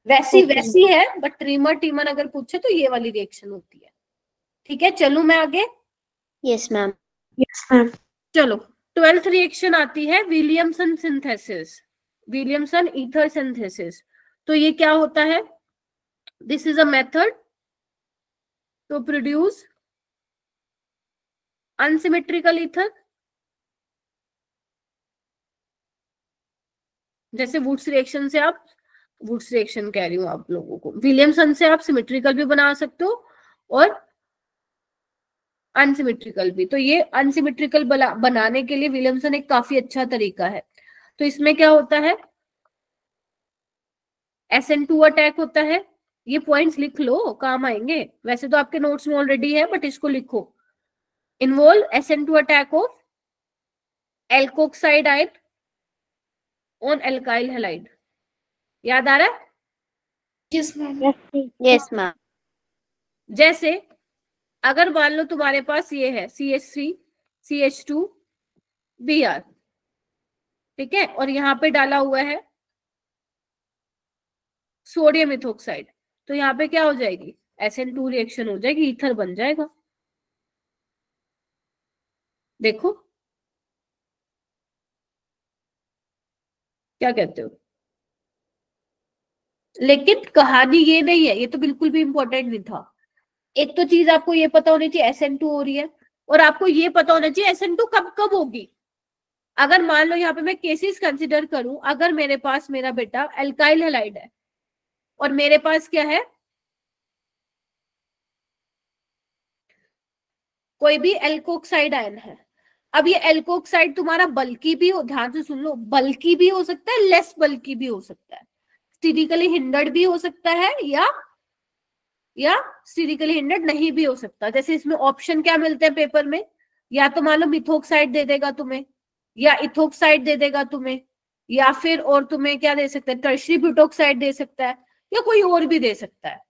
वैसी है, बट रीमर टीमन अगर पूछे तो ये वाली रिएक्शन होती है, ठीक है। चलूं मैं आगे? Yes ma'am. Yes, ma'am. चलो 12th रिएक्शन आती है Williamson synthesis, Williamson ether synthesis. तो ये क्या होता है, this is a method to produce unsymmetrical ether जैसे वुड्स रिएक्शन से आप, वुड्स रिएक्शन कह रही हूँ आप लोगों को, विलियमसन से आप सिमेट्रिकल भी बना सकते हो और अनसिमेट्रिकल भी। तो ये अनसिमेट्रिकल बनाने के लिए विलियमसन एक काफी अच्छा तरीका है। तो इसमें क्या होता है, SN2 अटैक होता है। ये पॉइंट्स लिख लो, काम आएंगे। वैसे तो आपके नोट्स में ऑलरेडी है, बट इसको लिखो। Involve SN2 attack of alkoxide ion on alkyl halide. याद आ रहा है? Yes ma'am. Yes ma'am. जैसे अगर मान लो तुम्हारे पास ये है CH3 CH2 Br, ठीक है, और यहाँ पे डाला हुआ है सोडियम इथोक्साइड, तो यहाँ पे क्या हो जाएगी, SN2 रिएक्शन हो जाएगी, ईथर बन जाएगा। देखो क्या कहते हो। लेकिन कहानी ये नहीं है, ये तो बिल्कुल भी इंपॉर्टेंट नहीं था। एक तो चीज आपको ये पता होनी चाहिए SN2 हो रही है, और आपको ये पता होना चाहिए SN2 कब कब होगी। अगर मान लो यहाँ पे मैं केसेस कंसिडर करूं, अगर मेरे पास मेरा बेटा एल्काइल हैलाइड है और मेरे पास क्या है, कोई भी एल्कोक्साइड आयन है। अब ये एल्कोक्साइड तुम्हारा बल्कि भी हो, ध्यान से सुन लो, बल्कि भी हो सकता है, लेस बल्कि भी हो सकता है, स्टेरिकली हिंडर्ड भी हो सकता है, या स्टेरिकली हिंडर्ड नहीं भी हो सकता। जैसे इसमें ऑप्शन क्या मिलते हैं पेपर में, या तो मान लो मिथोक्साइड दे देगा तुम्हें, या इथोक्साइड दे देगा तुम्हें, या फिर और तुम्हें क्या दे सकता है, टर्शरी ब्यूटोक्साइड दे सकता है, या कोई और भी दे सकता है।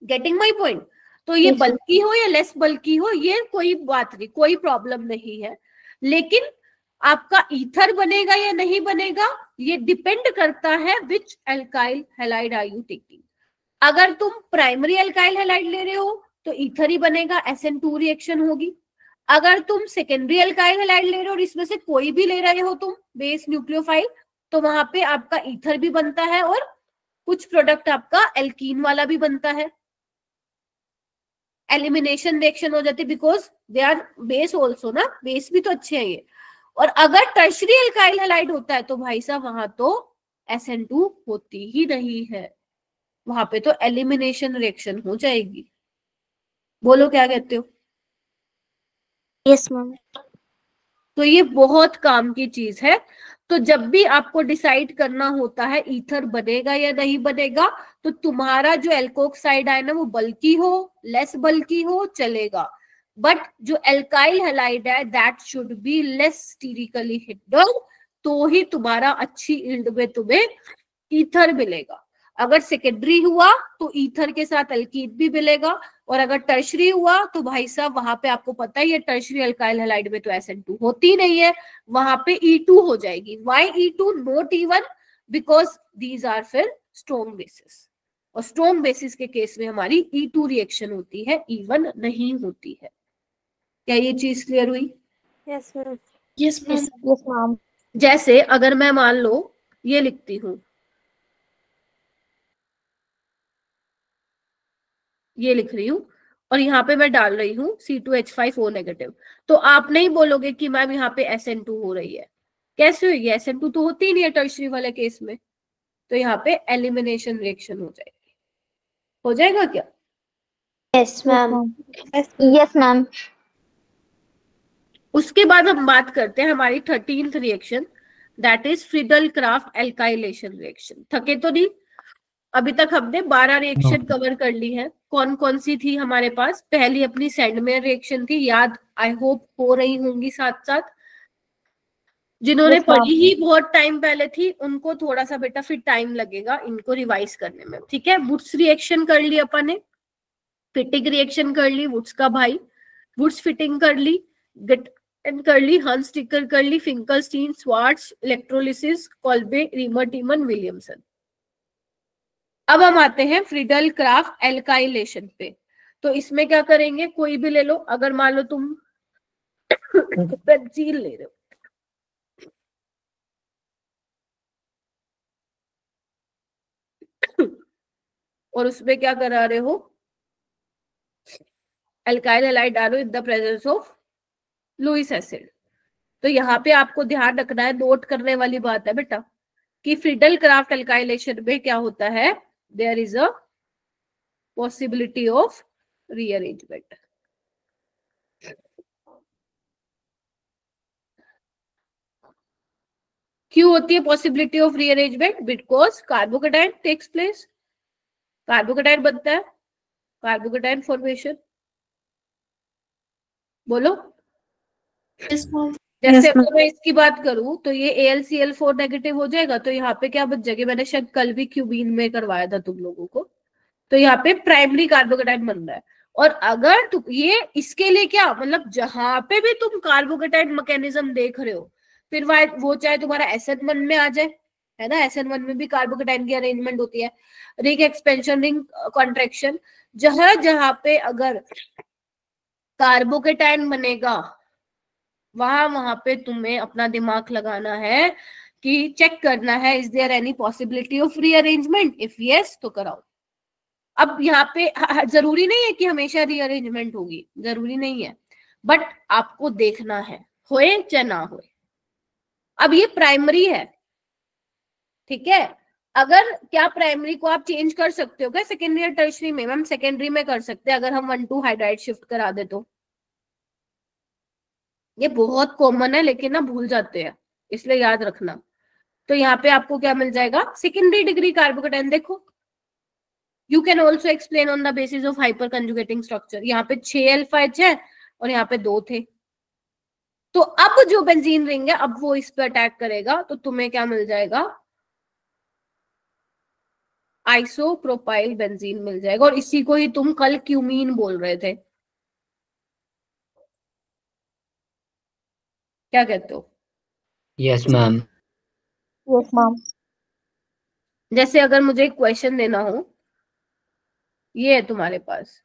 Getting my point? तो ये बल्कि हो या लेस बल्कि हो, ये कोई बात नहीं, कोई प्रॉब्लम नहीं है। लेकिन आपका ईथर बनेगा या नहीं बनेगा, ये डिपेंड करता है which alkyl halide are you taking. अगर तुम प्राइमरी एल्काइल हैलाइड ले रहे हो तो ईथर ही बनेगा, SN2 रिएक्शन होगी। अगर तुम सेकेंडरी एल्काइल हैलाइड ले रहे हो और इसमें से कोई भी ले रहे हो तुम बेस न्यूक्लियोफाइल, तो वहां पे आपका ईथर भी बनता है और कुछ प्रोडक्ट आपका एल्कीन वाला भी बनता है। एलिमिनेशन रिएक्शन हो जाती है because they are base also ना, बेस भी तो अच्छे हैं ये। और अगर टर्शरी एल्काइल हैलाइड होता है तो भाई साहब वहां तो SN2 होती ही नहीं है, वहां पे तो एलिमिनेशन रिएक्शन हो जाएगी। बोलो क्या कहते हो? Yes ma'am. तो ये बहुत काम की चीज है। तो जब भी आपको डिसाइड करना होता है ईथर बनेगा या नहीं बनेगा, तो तुम्हारा जो एल्कोक्साइड आयन है वो बल्कि हो लेस बल्कि हो चलेगा, बट जो एल्काइल हैलाइड है that should be less sterically hindered, तो ही तुम्हारा अच्छी यील्ड में तुम्हें ईथर मिलेगा। अगर सेकेंडरी हुआ तो ईथर के साथ एल्कीन भी मिलेगा, और अगर टर्शरी हुआ तो भाई साहब वहां पे आपको पता ही है टर्शरी अल्काइल हैलाइड में तो SN2 होती नहीं है, वहां पे E2 हो जाएगी। Why E2 not E1? Because these are फिर स्ट्रॉन्ग बेसिस, और स्ट्रॉन्ग बेसिस के केस में हमारी E2 रिएक्शन होती है, E1 नहीं होती है। क्या ये चीज क्लियर हुई? Yes ma'am. Yes ma'am. Yes ma'am. जैसे अगर मैं मान लो ये लिखती हूँ, ये लिख रही हूँ और यहाँ पे मैं डाल रही हूँ C2H5O नेगेटिव, तो आप नहीं बोलोगे कि मैम यहाँ पे SN2 हो रही है। कैसे होगी? SN2 तो होती ही नहीं है टर्शरी वाले केस में, तो यहाँ पे एलिमिनेशन रिएक्शन हो जाएगी। हो जाएगा क्या? Yes ma'am. Yes ma'am. उसके बाद हम बात करते हैं हमारी 13th reaction, that is Friedel craft alkylation reaction. थके तो नहीं? अभी तक हमने 12 रिएक्शन कवर कर ली है। कौन कौन सी थी हमारे पास? पहली अपनी सैंडमेयर रिएक्शन थी, याद आई होप हो रही होंगी साथ साथ। जिन्होंने पढ़ी ही बहुत टाइम पहले थी उनको थोड़ा सा बेटा फिर टाइम लगेगा इनको रिवाइज करने में, ठीक है। वुड्स रिएक्शन कर ली अपन ने, फिटिंग रिएक्शन कर ली, वुड्स का भाई, वुड्स फिटिंग कर ली, गिटन कर ली, हंस टिकर कर ली, Finkelstein, Swarts, electrolysis, Kolbe, reamer टीमन, Williamson. अब हम आते हैं फ्रीडल क्राफ्ट एल्काइलेशन पे। तो इसमें क्या करेंगे, कोई भी ले लो। अगर मान लो तुम बेंजीन ले रहे हो, और उसमें क्या करा रहे हो, एल्काइल हैलाइड डालो इन the presence of Lewis acid. तो यहाँ पे आपको ध्यान रखना है, नोट करने वाली बात है बेटा, कि फ्रीडल क्राफ्ट अल्काइलेशन में क्या होता है, there is a possibility of rearrangement. क्यों होती है possibility of rearrangement? Because carbocation takes place, carbocation बनता है, कार्बोकेटाइन फॉर्मेशन। बोलो। जैसे अगर मैं इसकी बात करूं तो ये AlCl4 नेगेटिव हो जाएगा, तो यहाँ पे क्या बच जाएगा, मैंने शायद कल भी क्यूबीन में करवाया था तुम लोगों को, तो यहाँ पे प्राइमरी कार्बोकेटाइन बन रहा है। और अगर तुम ये इसके लिए क्या मतलब जहां पे भी तुम कार्बोकेटाइन मैकेनिज्म देख रहे हो, फिर वो चाहे तुम्हारा SN1 में आ जाए, है ना, SN1 में भी कार्बोकेटाइन की अरेंजमेंट होती है, रिंग एक्सपेंशन, रिंग कॉन्ट्रैक्शन, जहां जहां पे अगर कार्बोकेटाइन बनेगा वहां वहां पे तुम्हें अपना दिमाग लगाना है कि चेक करना है is there any possibility of rearrangement, if yes तो कराओ। अब यहाँ पे जरूरी नहीं है कि हमेशा रीअरेंजमेंट होगी, जरूरी नहीं है, बट आपको देखना है होए या ना होए। अब ये प्राइमरी है, ठीक है, अगर क्या प्राइमरी को आप चेंज कर सकते हो क्या सेकेंडरी या टर्शरी में? मैम सेकेंडरी में कर सकते हैं अगर हम 1,2 हाइड्राइड शिफ्ट करा दे तो। ये बहुत कॉमन है लेकिन ना भूल जाते हैं, इसलिए याद रखना। तो यहाँ पे आपको क्या मिल जाएगा, सेकेंडरी डिग्री कार्बोकेटाइन। देखो you can also explain on the basis of hyper conjugating structure. यहाँ पे 6 अल्फा एच है और यहाँ पे 2 थे, तो अब जो बेंजीन रिंग है अब वो इस पे अटैक करेगा, तो तुम्हें क्या मिल जाएगा, आइसोप्रोपाइल बेंजीन मिल जाएगा। और इसी को ही तुम कल क्यूमीन बोल रहे थे, क्या कहते हो? Yes ma'am. Yes ma'am. जैसे अगर मुझे एक क्वेश्चन देना हो, ये है तुम्हारे पास,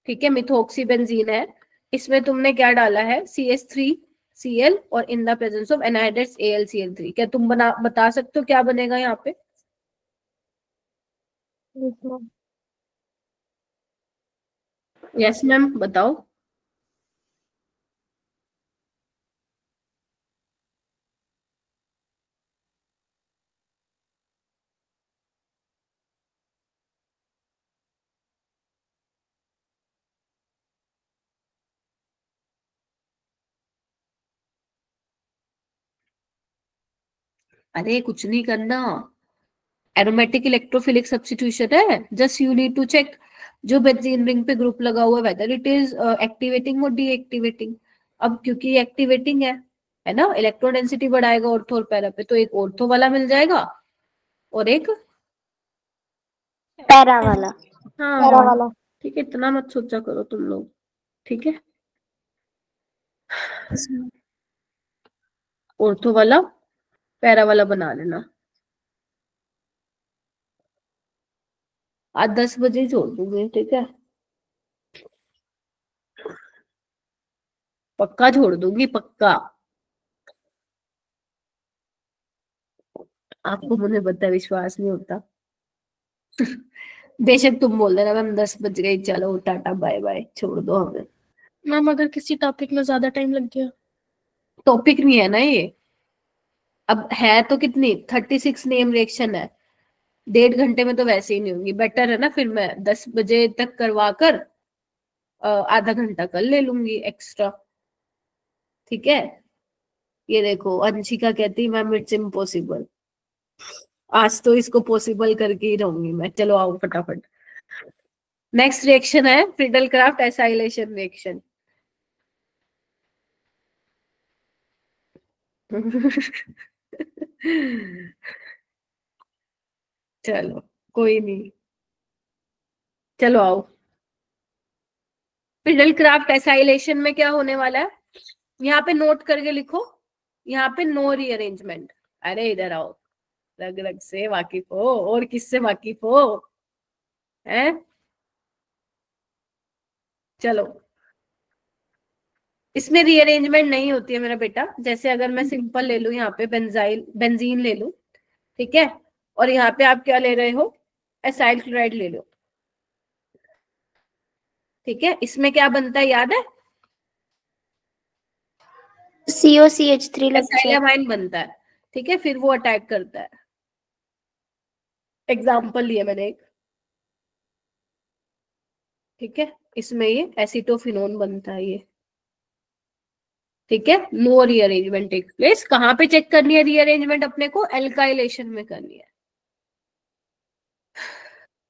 ठीक है, मिथोक्सी बेंजीन है, इसमें तुमने क्या डाला है, CH3Cl और in the presence of anhydrates AlCl3, क्या तुम बता सकते हो क्या बनेगा यहाँ पे? Yes ma'am. यस मैम बताओ। अरे कुछ नहीं करना, एरोमेटिक इलेक्ट्रोफिलिक सब्स्टिट्यूशन है, just you need to check जो बेंजीन रिंग पे ग्रुप लगा हुआ है वेदर इट इज एक्टिवेटिंग और डीएक्टिवेटिंग। अब क्योंकि एक्टिवेटिंग है ना, इलेक्ट्रॉन डेंसिटी बढ़ाएगा ऑर्थो और पैरा पे, तो एक ऑर्थो वाला मिल जाएगा और एक पैरा वाला। हाँ पैरा वाला। ठीक है, इतना मत सोचा करो तुम लोग, ठीक है, ऑर्थो वाला पैरा वाला बना लेना। आज 10 बजे छोड़ दूंगी, ठीक है, पक्का छोड़ दूंगी, पक्का। आपको मुझे पता है विश्वास नहीं होता बेशक तुम बोल देना मैम 10 बज गई, चलो टाटा बाय बाय, छोड़ दो हमें। मैम अगर किसी टॉपिक में ज्यादा टाइम लग गया? टॉपिक नहीं है ना ये, अब है तो कितनी 36 नेम रिएक्शन है, 1.5 घंटे में तो वैसे ही नहीं होंगी, बेटर है ना फिर मैं 10 बजे तक करवा कर आधा घंटा कर ले लूंगी एक्स्ट्रा, ठीक है। ये देखो अंशिका कहती मैम इट्स इम्पॉसिबल, आज तो इसको पॉसिबल करके ही रहूंगी मैं। चलो आओ फटाफट, नेक्स्ट रिएक्शन है फ्रीडल क्राफ्ट एसाइलेशन रिएक्शन चलो कोई नहीं, चलो आओ। फ्रीडल क्राफ्ट एसाइलेशन में क्या होने वाला है, यहाँ पे नोट करके लिखो, यहाँ पे नो रीअरेंजमेंट। अरे इधर आओ, रग रग से वाकिफ हो, और किससे वाकिफ हो, हैं? चलो इसमें रीअरेंजमेंट नहीं होती है मेरा बेटा। जैसे अगर मैं सिंपल ले लूं, यहाँ पे बेंजीन ले लूं, ठीक है, और यहाँ पे आप क्या ले रहे हो, एसाइल क्लोराइड ले लो, ठीक है, इसमें क्या बनता है याद है, COCH3 लगता है। एसाइलामाइन बनता है, ठीक है, फिर वो अटैक करता है। एग्जाम्पल लिया मैंने एक, ठीक है, इसमें ये एसिटोफिनोन बनता है ये, ठीक है। No rearrangement take place. कहाँ पे चेक करनी है रीअरेंजमेंट? अपने को एल्काइलेशन में करनी है,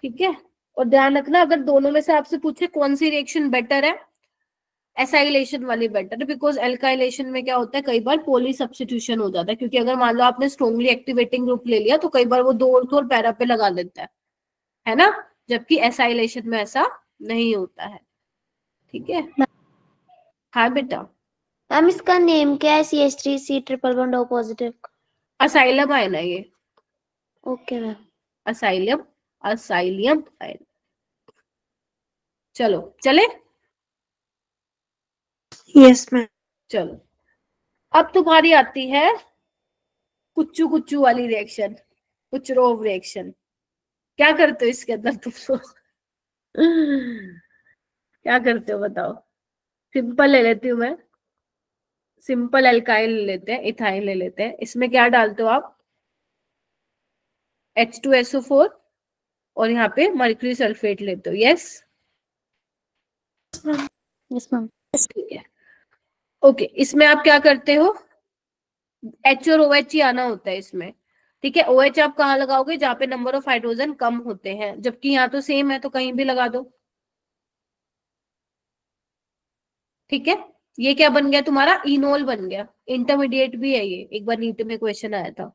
ठीक है। और ध्यान रखना, अगर दोनों में से आपसे पूछे कौन सी रिएक्शन बेटर है, एसाइलेशन वाली बेटर है, बिकॉज एल्काइलेशन में क्या होता है, कई बार पोली सब्स्टिट्यूशन हो जाता है, क्योंकि अगर मान लो आपने स्ट्रॉन्गली एक्टिवेटिंग ग्रुप ले लिया तो कई बार वो दो ऑर्थो और पैरा पे लगा देता है ना, जबकि एसाइलेशन में ऐसा नहीं होता है, ठीक है। हाँ बेटा। मैम इसका नेम क्या है? CH3C triple bond O positive. Acylium ion है ये। Okay ma'am. Acylium, acylium ion. चलो चले। Yes ma'am. चलो अब तुम्हारी आती है कुच्चू कुच्चू वाली रिएक्शन, कुचरोव रिएक्शन। क्या करते हो इसके अंदर तुम लोग? क्या करते हो बताओ? सिंपल ले लेती हूँ मैं, सिंपल एल्काइल ले लेते हैं, इथाइल ले लेते हैं। इसमें क्या डालते हो आप? H2SO4 और यहाँ पे मर्क्यूरी सल्फेट लेते हो। Yes yes ma'am. ठीक है, ओके। इसमें आप क्या करते हो? H और OH ही आना होता है इसमें, ठीक है। OH आप कहाँ लगाओगे? जहाँ पे नंबर ऑफ हाइड्रोजन कम होते हैं, जबकि यहाँ तो सेम है तो कहीं भी लगा दो, ठीक है। ये क्या बन गया तुम्हारा? इनोल बन गया। इंटरमीडिएट भी है ये, एक बार नीट में क्वेश्चन आया था,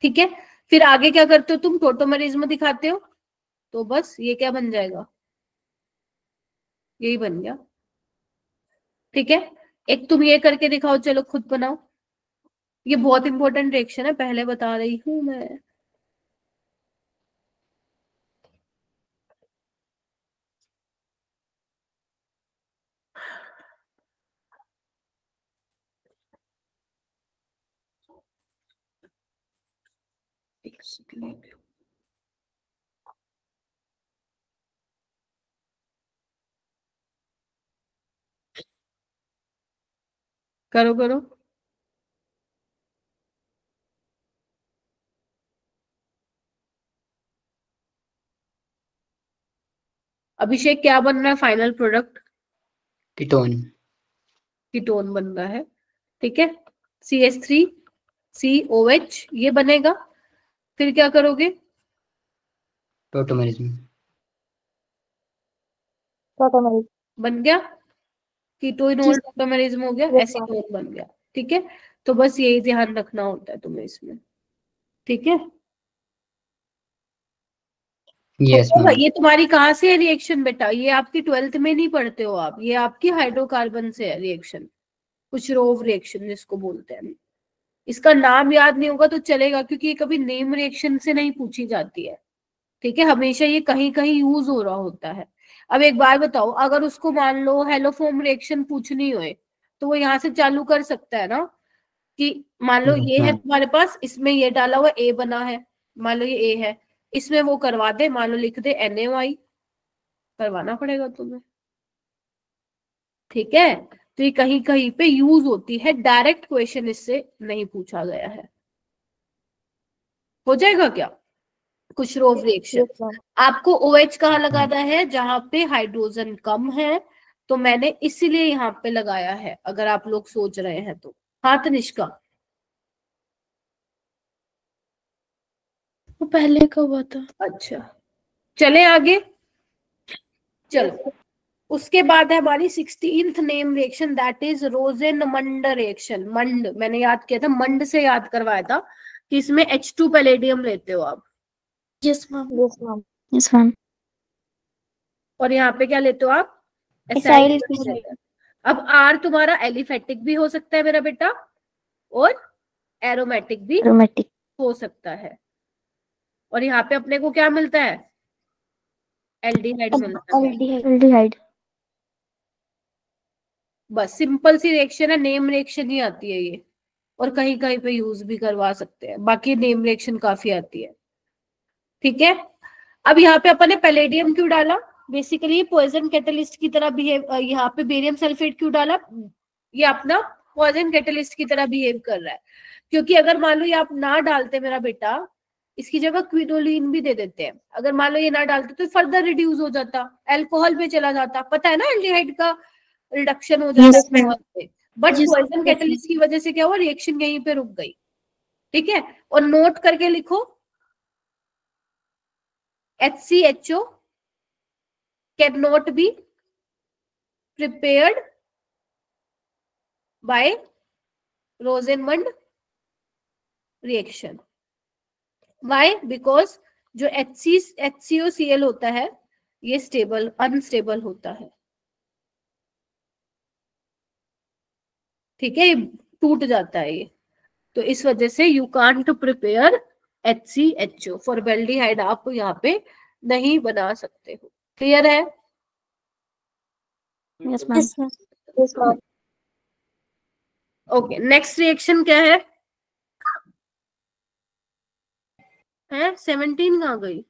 ठीक है। फिर आगे क्या करते हो तुम? टोटोमेरिज्म दिखाते हो, तो बस ये क्या बन जाएगा? यही बन गया, ठीक है। एक तुम ये करके दिखाओ, चलो खुद बनाओ। ये बहुत इंपॉर्टेंट रिएक्शन है, पहले बता रही हूं मैं। एक सेकंड। करो करो। अभिषेक क्या बन रहा है फाइनल प्रोडक्ट? कीटोन। कीटोन बन रहा है, ठीक है। CH3COH ये बनेगा। फिर क्या करोगे? टोटोमेरिज्म। टोटोमेरिज्म बन गया कीटोइनोल, टोटोमेरिज्म हो गया, एसीटोन बन गया, ठीक है। तो बस यही ध्यान रखना होता है तुम्हें इसमें, ठीक है। यस तो मैम। ये तुम्हारी कहाँ से है रिएक्शन बेटा? ये आपकी 12th में नहीं पढ़ते हो आप, ये आपकी हाइड्रोकार्बन से है रिएक्शन, कुचरोव रिएक्शन जिसको बोलते हैं। इसका नाम याद नहीं होगा तो चलेगा, क्योंकि ये कभी नेम रिएक्शन से नहीं पूछी जाती है, ठीक है। हमेशा ये कहीं कहीं यूज हो रहा होता है। अब एक बार बताओ, अगर उसको मान लो हेलोफोम रिएक्शन पूछनी हो तो वो यहाँ से चालू कर सकता है ना, कि मान लो ये है तुम्हारे पास, इसमें ये डाला हुआ ए बना है, मान लो ये ए है, इसमें वो करवा दे, मान लो लिख दे NaOI, करवाना पड़ेगा तुम्हें, ठीक है। तो ये कहीं कहीं पे यूज होती है, डायरेक्ट क्वेश्चन इससे नहीं पूछा गया है। हो जाएगा क्या? कुचरोव रिएक्शन आपको OH कहाँ लगाना है? जहां पे हाइड्रोजन कम है, तो मैंने इसीलिए यहाँ पे लगाया है, अगर आप लोग सोच रहे हैं तो। हाँ तनिष्का, वो पहले का हुआ था। अच्छा चले आगे। चलो उसके बाद है हमारी 16th name reaction, that is Rosenmund reaction. मंड मैंने याद किया था, मंड से याद करवाया था कि इसमें H2 पैलेडियम लेते हो आप, yes ma'am. Yes ma'am. Yes ma'am. और यहाँ पे क्या लेते हो आप? एसाइल लेते हो। अब R तुम्हारा एलिफेटिक भी हो सकता है मेरा बेटा, और एरोमेटिक भी एरोमेटिक हो सकता है। और यहाँ पे अपने को क्या मिलता है? एल्डिहाइड मिलता है। एल्डिहाइड। बस सिंपल सी रिएक्शन है, नेम रिएक्शन ही आती है ये, और कहीं कहीं पे यूज भी करवा सकते हैं, बाकी नेम रिएक्शन काफी आती है, ठीक है। अब यहाँ पे अपन ने पैलेडियम क्यों डाला? बेसिकली पॉइजन कैटलिस्ट की तरह बिहेव, यहाँ पे बेरियम सल्फेट क्यों डाला? ये अपना पॉइजन कैटलिस्ट की तरह बिहेव कर रहा है, क्योंकि अगर मान लो ये आप ना डालते मेरा बेटा, इसकी जगह क्विनोलिन भी दे देते हैं, अगर मान लो ये ना डालते तो फर्दर रिड्यूस हो जाता, अल्कोहल पे चला जाता, पता है ना एल्डिहाइड का रिडक्शन हो जाता Yes, ma'am. है। But Yes, poison yes, catalyst की वजह से क्या हुआ, रिएक्शन यहीं पे रुक गई। ठीक है, और नोट करके लिखो, HCHO can not be prepared by Rosenmund reaction. Why? Because जो HCOCl होता है ये स्टेबल अनस्टेबल होता है। ठीक है, ये टूट जाता है ये, तो इस वजह से you can't prepare HCHO, formaldehyde आप यहाँ पे नहीं बना सकते हो। क्लियर है? yes, ma'am. Yes, ma'am. Yes, ma'am. Okay, next reaction क्या है? 17 कहाँ गई?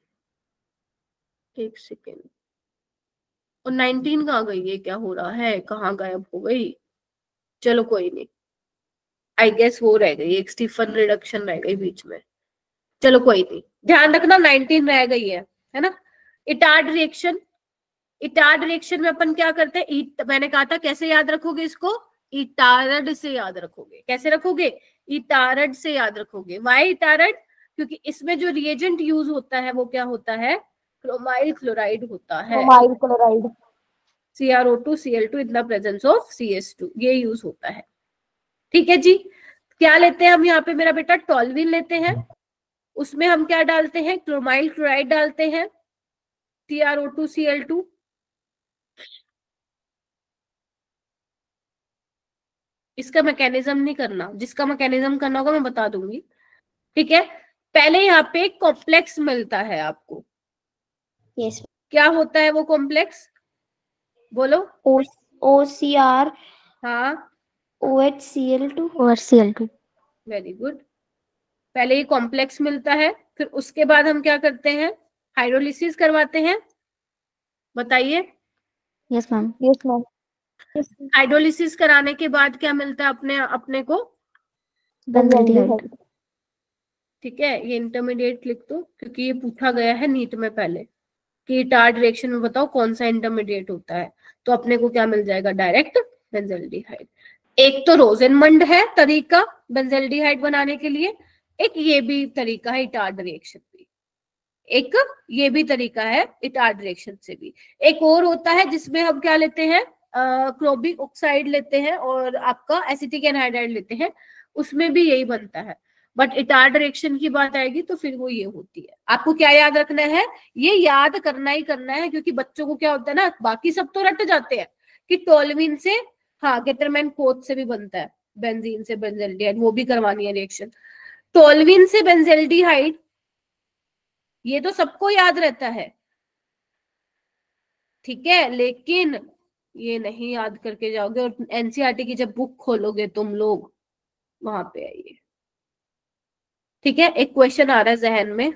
एक सेकेंड, और 19 कहाँ गई? ये क्या हो रहा है, कहाँ गायब हो गई? चलो कोई नहीं, आई गेस वो रह गई, एक स्टीफन रिडक्शन रह गई बीच में। चलो कोई नहीं, ध्यान रखना 19 रह गई है ना। इटार्ड रिएक्शन, इटार्ड रिएक्शन में अपन क्या करते हैं, मैंने कहा था कैसे याद रखोगे इसको, इटारड से याद रखोगे। कैसे रखोगे? इटारड से याद रखोगे। वाई इटारड? क्योंकि इसमें जो रिएजेंट यूज होता है वो क्या होता है, क्रोमाइल क्लोराइड होता है। Bromide chloride. CrO2 Cl2 in the presence of CS2, ये यूज होता है। ठीक है जी, क्या लेते हैं हम यहाँ पे मेरा बेटा? टॉल्विन लेते हैं, उसमें हम क्या डालते हैं, क्रोमाइल क्लोराइड डालते हैं, CrO2 Cl2। इसका मैकेनिज्म नहीं करना, जिसका मैकेनिज्म करना होगा मैं बता दूंगी। ठीक है, पहले यहाँ पे एक कॉम्प्लेक्स मिलता है आपको। Yes. क्या होता है वो कॉम्प्लेक्स? बोलो। OCR हाँ, OHCl2. OCl2. Very good. पहले ये कॉम्प्लेक्स मिलता है, फिर उसके बाद हम क्या करते हैं, हाइड्रोलिसिस करवाते हैं। बताइए। Yes, ma'am. Yes, ma'am. Yes, ma'am. Hydrolysis कराने के बाद क्या मिलता है अपने को? Benzaldehyde. ठीक है, ये इंटरमीडिएट लिख दो, क्योंकि ये पूछा गया है नीट में पहले कि टार्ड रिएक्शन में बताओ कौन सा इंटरमीडिएट होता है, तो अपने को क्या मिल जाएगा, डायरेक्ट बेंजल्डिहाइड। एक तो रोजेनमंड है तरीका बेंजल्डिहाइड बनाने के लिए, एक ये भी तरीका है इटार्ड रिएक्शन भी, एक ये भी तरीका है इटार्ड रिएक्शन से भी। एक और होता है जिसमें हम क्या लेते हैं, क्लोबिक ऑक्साइड लेते हैं और आपका एसिटिक एनहाइड्राइड लेते हैं, उसमें भी यही बनता है। बट इटार्ड रिएक्शन की बात आएगी तो फिर वो ये होती है। आपको क्या याद रखना है, ये याद करना ही करना है, क्योंकि बच्चों को क्या होता है ना, बाकी सब तो रट जाते हैं कि टोल्विन से, हाँ गेटरमैन कोच से भी बनता है, बेंजीन से बेंजल्डिहाइड, वो भी करवानी है रिएक्शन। टोल्विन से बेंजल्डिहाइड ये तो सबको याद रहता है, ठीक है, लेकिन ये नहीं याद करके जाओगे, और एनसीईआरटी की जब बुक खोलोगे तुम लोग वहां पे आइए। ठीक है, एक क्वेश्चन आ रहा है जहन में,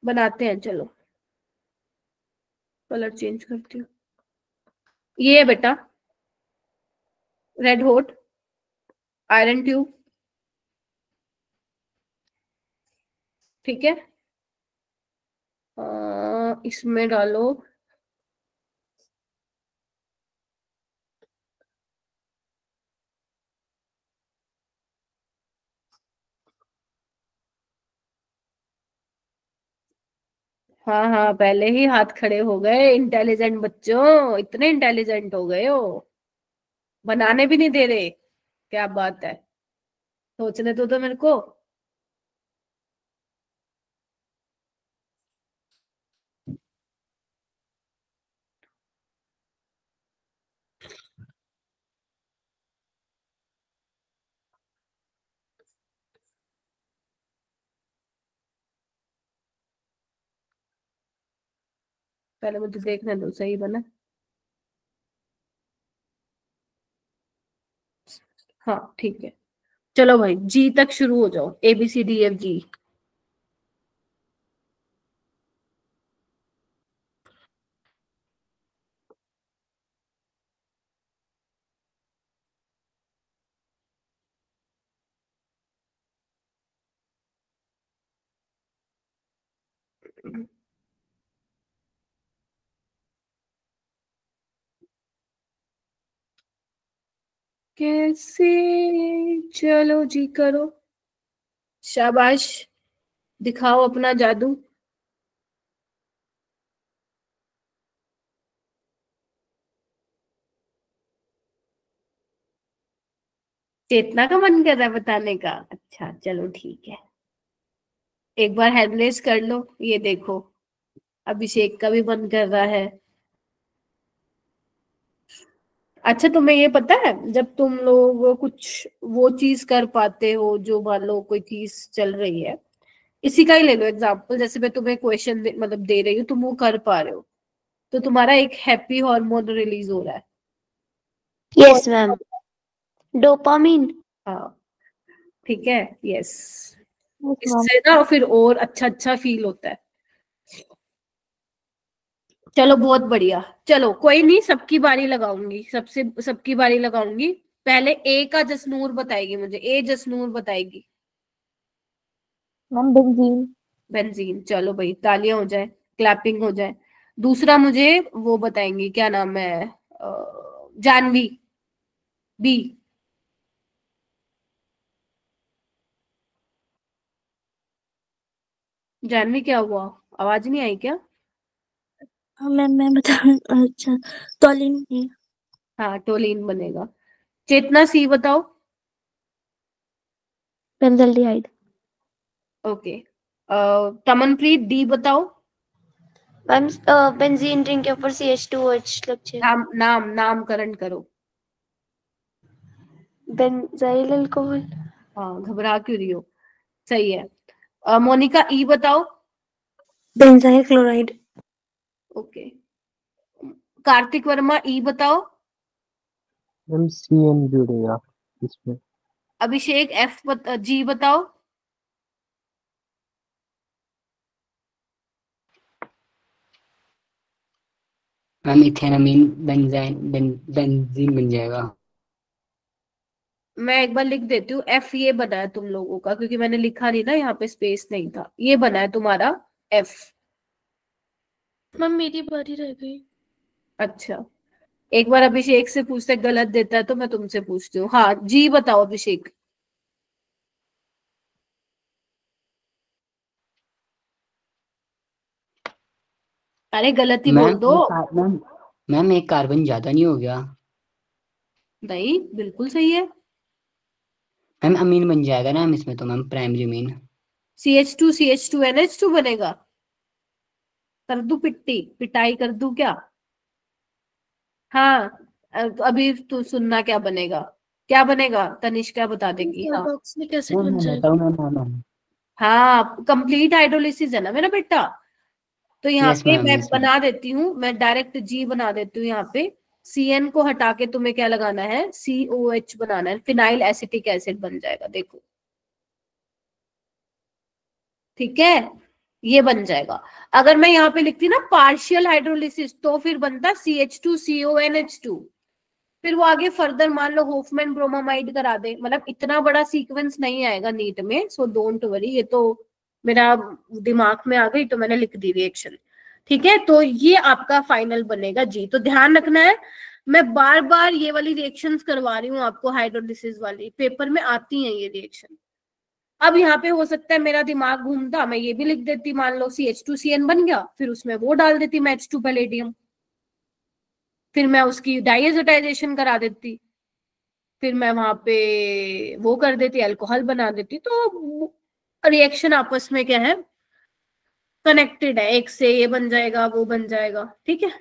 बनाते हैं। चलो कलर चेंज करती हूँ। ये है बेटा रेड हॉट आयरन ट्यूब। ठीक है, इसमें डालो हाँ हाँ, पहले ही हाथ खड़े हो गए, इंटेलिजेंट बच्चों, इतने इंटेलिजेंट हो गए हो, बनाने भी नहीं दे रहे, क्या बात है, सोचने तो मेरे को। पहले मुझे देखने दो सही बना। हाँ ठीक है, चलो भाई जी तक शुरू हो जाओ, ABCDFG। कैसे, चलो जी करो, शाबाश, दिखाओ अपना जादू। चेतना का मन कर रहा है बताने का, अच्छा चलो ठीक है, एक बार हैंड रेस कर लो। ये देखो अभिषेक का भी मन कर रहा है। अच्छा तुम्हें ये पता है, जब तुम लोग कुछ वो चीज कर पाते हो, जो मान लो कोई चीज चल रही है, इसी का ही ले लो एग्जांपल, जैसे मैं तुम्हें क्वेश्चन मतलब दे रही हूँ, तुम वो कर पा रहे हो, तो तुम्हारा एक हैप्पी हार्मोन रिलीज हो रहा है। Yes ma'am, dopamine. हाँ ठीक है, यस, Yes, ma'am. इससे ना फिर और अच्छा अच्छा फील होता है। चलो बहुत बढ़िया, चलो कोई नहीं, सबकी बारी लगाऊंगी, सबकी बारी लगाऊंगी। पहले ए का जसनूर बताएगी मुझे, ए जसनूर बताएगी। Ma'am, benzene. बेंजीन, चलो भाई तालियां हो जाए, क्लैपिंग हो जाए। दूसरा मुझे वो बताएंगी, क्या नाम है, जानवी, बी। जानवी क्या हुआ, आवाज नहीं आई क्या? हाँ मैम मैं बता, अच्छा टॉलिन नहीं। हाँ टोलिन बनेगा। चेतना सी बताओ। बेंजल्डिहाइड। ओके, तमनप्रीत डी बताओ। मैम बेंजीन रिंग के ऊपर CH2OH लग जाए। नाम नामकरण करो। Benzyl alcohol. हाँ घबरा क्यों रही हो, सही है। मोनिका ई बताओ। Benzyl chloride. Okay, Kartik Verma E बताओ। MCN जुड़ेगा इसमें। अभिषेक एफ जी बताओ। मैम इथेनामीन बेंजीन बन जाएगा। मैं एक बार लिख देती हूँ, एफ ये बना है तुम लोगों का, क्योंकि मैंने लिखा नहीं ना, यहाँ पे स्पेस नहीं था, ये बना है तुम्हारा एफ। मैम मेरी बारी रह गई। अच्छा, एक बार अभिषेक से पूछते, गलत देता है तो मैं तुमसे पूछती हूँ। हाँ जी बताओ अभिषेक। अरे गलत ही बोल मैम दो। मैम मैम एक कार्बन ज्यादा नहीं हो गया? नहीं बिल्कुल सही है। मैम अमीन बन जाएगा ना मैम इसमें तो, ma'am primary amine. CH2 NH2 बनेगा। कर दूं पिट्टी, पिटाई कर दूं क्या? हाँ, तो अभी तू सुनना क्या बनेगा, क्या बनेगा, तनिष्का बता देगी। हाँ कार्बोक्सिलिक एसिड मैम बन मैं जाएगा। बताऊँ मैम? हाँ कंप्लीट हाइड्रोलिसिस है ना मेरा बेटा, तो यहाँ यस पे मैम, मैं यस मैम। बना देती हूँ, मैं डायरेक्ट जी बना देती हूँ। यहाँ पे CN को हटा के तुम्हें क्या लगाना है, COH बनाना है, फिनाइल एसिटिक एसिड बन जाएगा, देखो ठीक है, ये बन जाएगा। अगर मैं यहाँ पे लिखती ना पार्शियल हाइड्रोलिसिस, तो फिर बनता CH2CONH2। फिर वो आगे फर्दर मान लो होफमैन ब्रोमामाइड करा दे, मतलब इतना बड़ा सीक्वेंस नहीं आएगा नीट में, सो डोंट वरी, ये तो मेरा दिमाग में आ गई तो मैंने लिख दी रिएक्शन। ठीक है, तो ये आपका फाइनल बनेगा जी। तो ध्यान रखना है, मैं बार बार ये वाली रिएक्शंस करवा रही हूँ आपको, हाइड्रोलिसिस वाली पेपर में आती हैं ये रिएक्शन। अब यहाँ पे हो सकता है मेरा दिमाग घूमता, मैं ये भी लिख देती, मान लो CH2CN बन गया, फिर उसमें वो डाल देती मैं H2 पैलेडियम, फिर मैं उसकी डाइएजोटाइजेशन करा देती, फिर मैं वहां पे वो कर देती, अल्कोहल बना देती। तो रिएक्शन आपस में क्या है, कनेक्टेड है, एक से ये बन जाएगा वो बन जाएगा। ठीक है,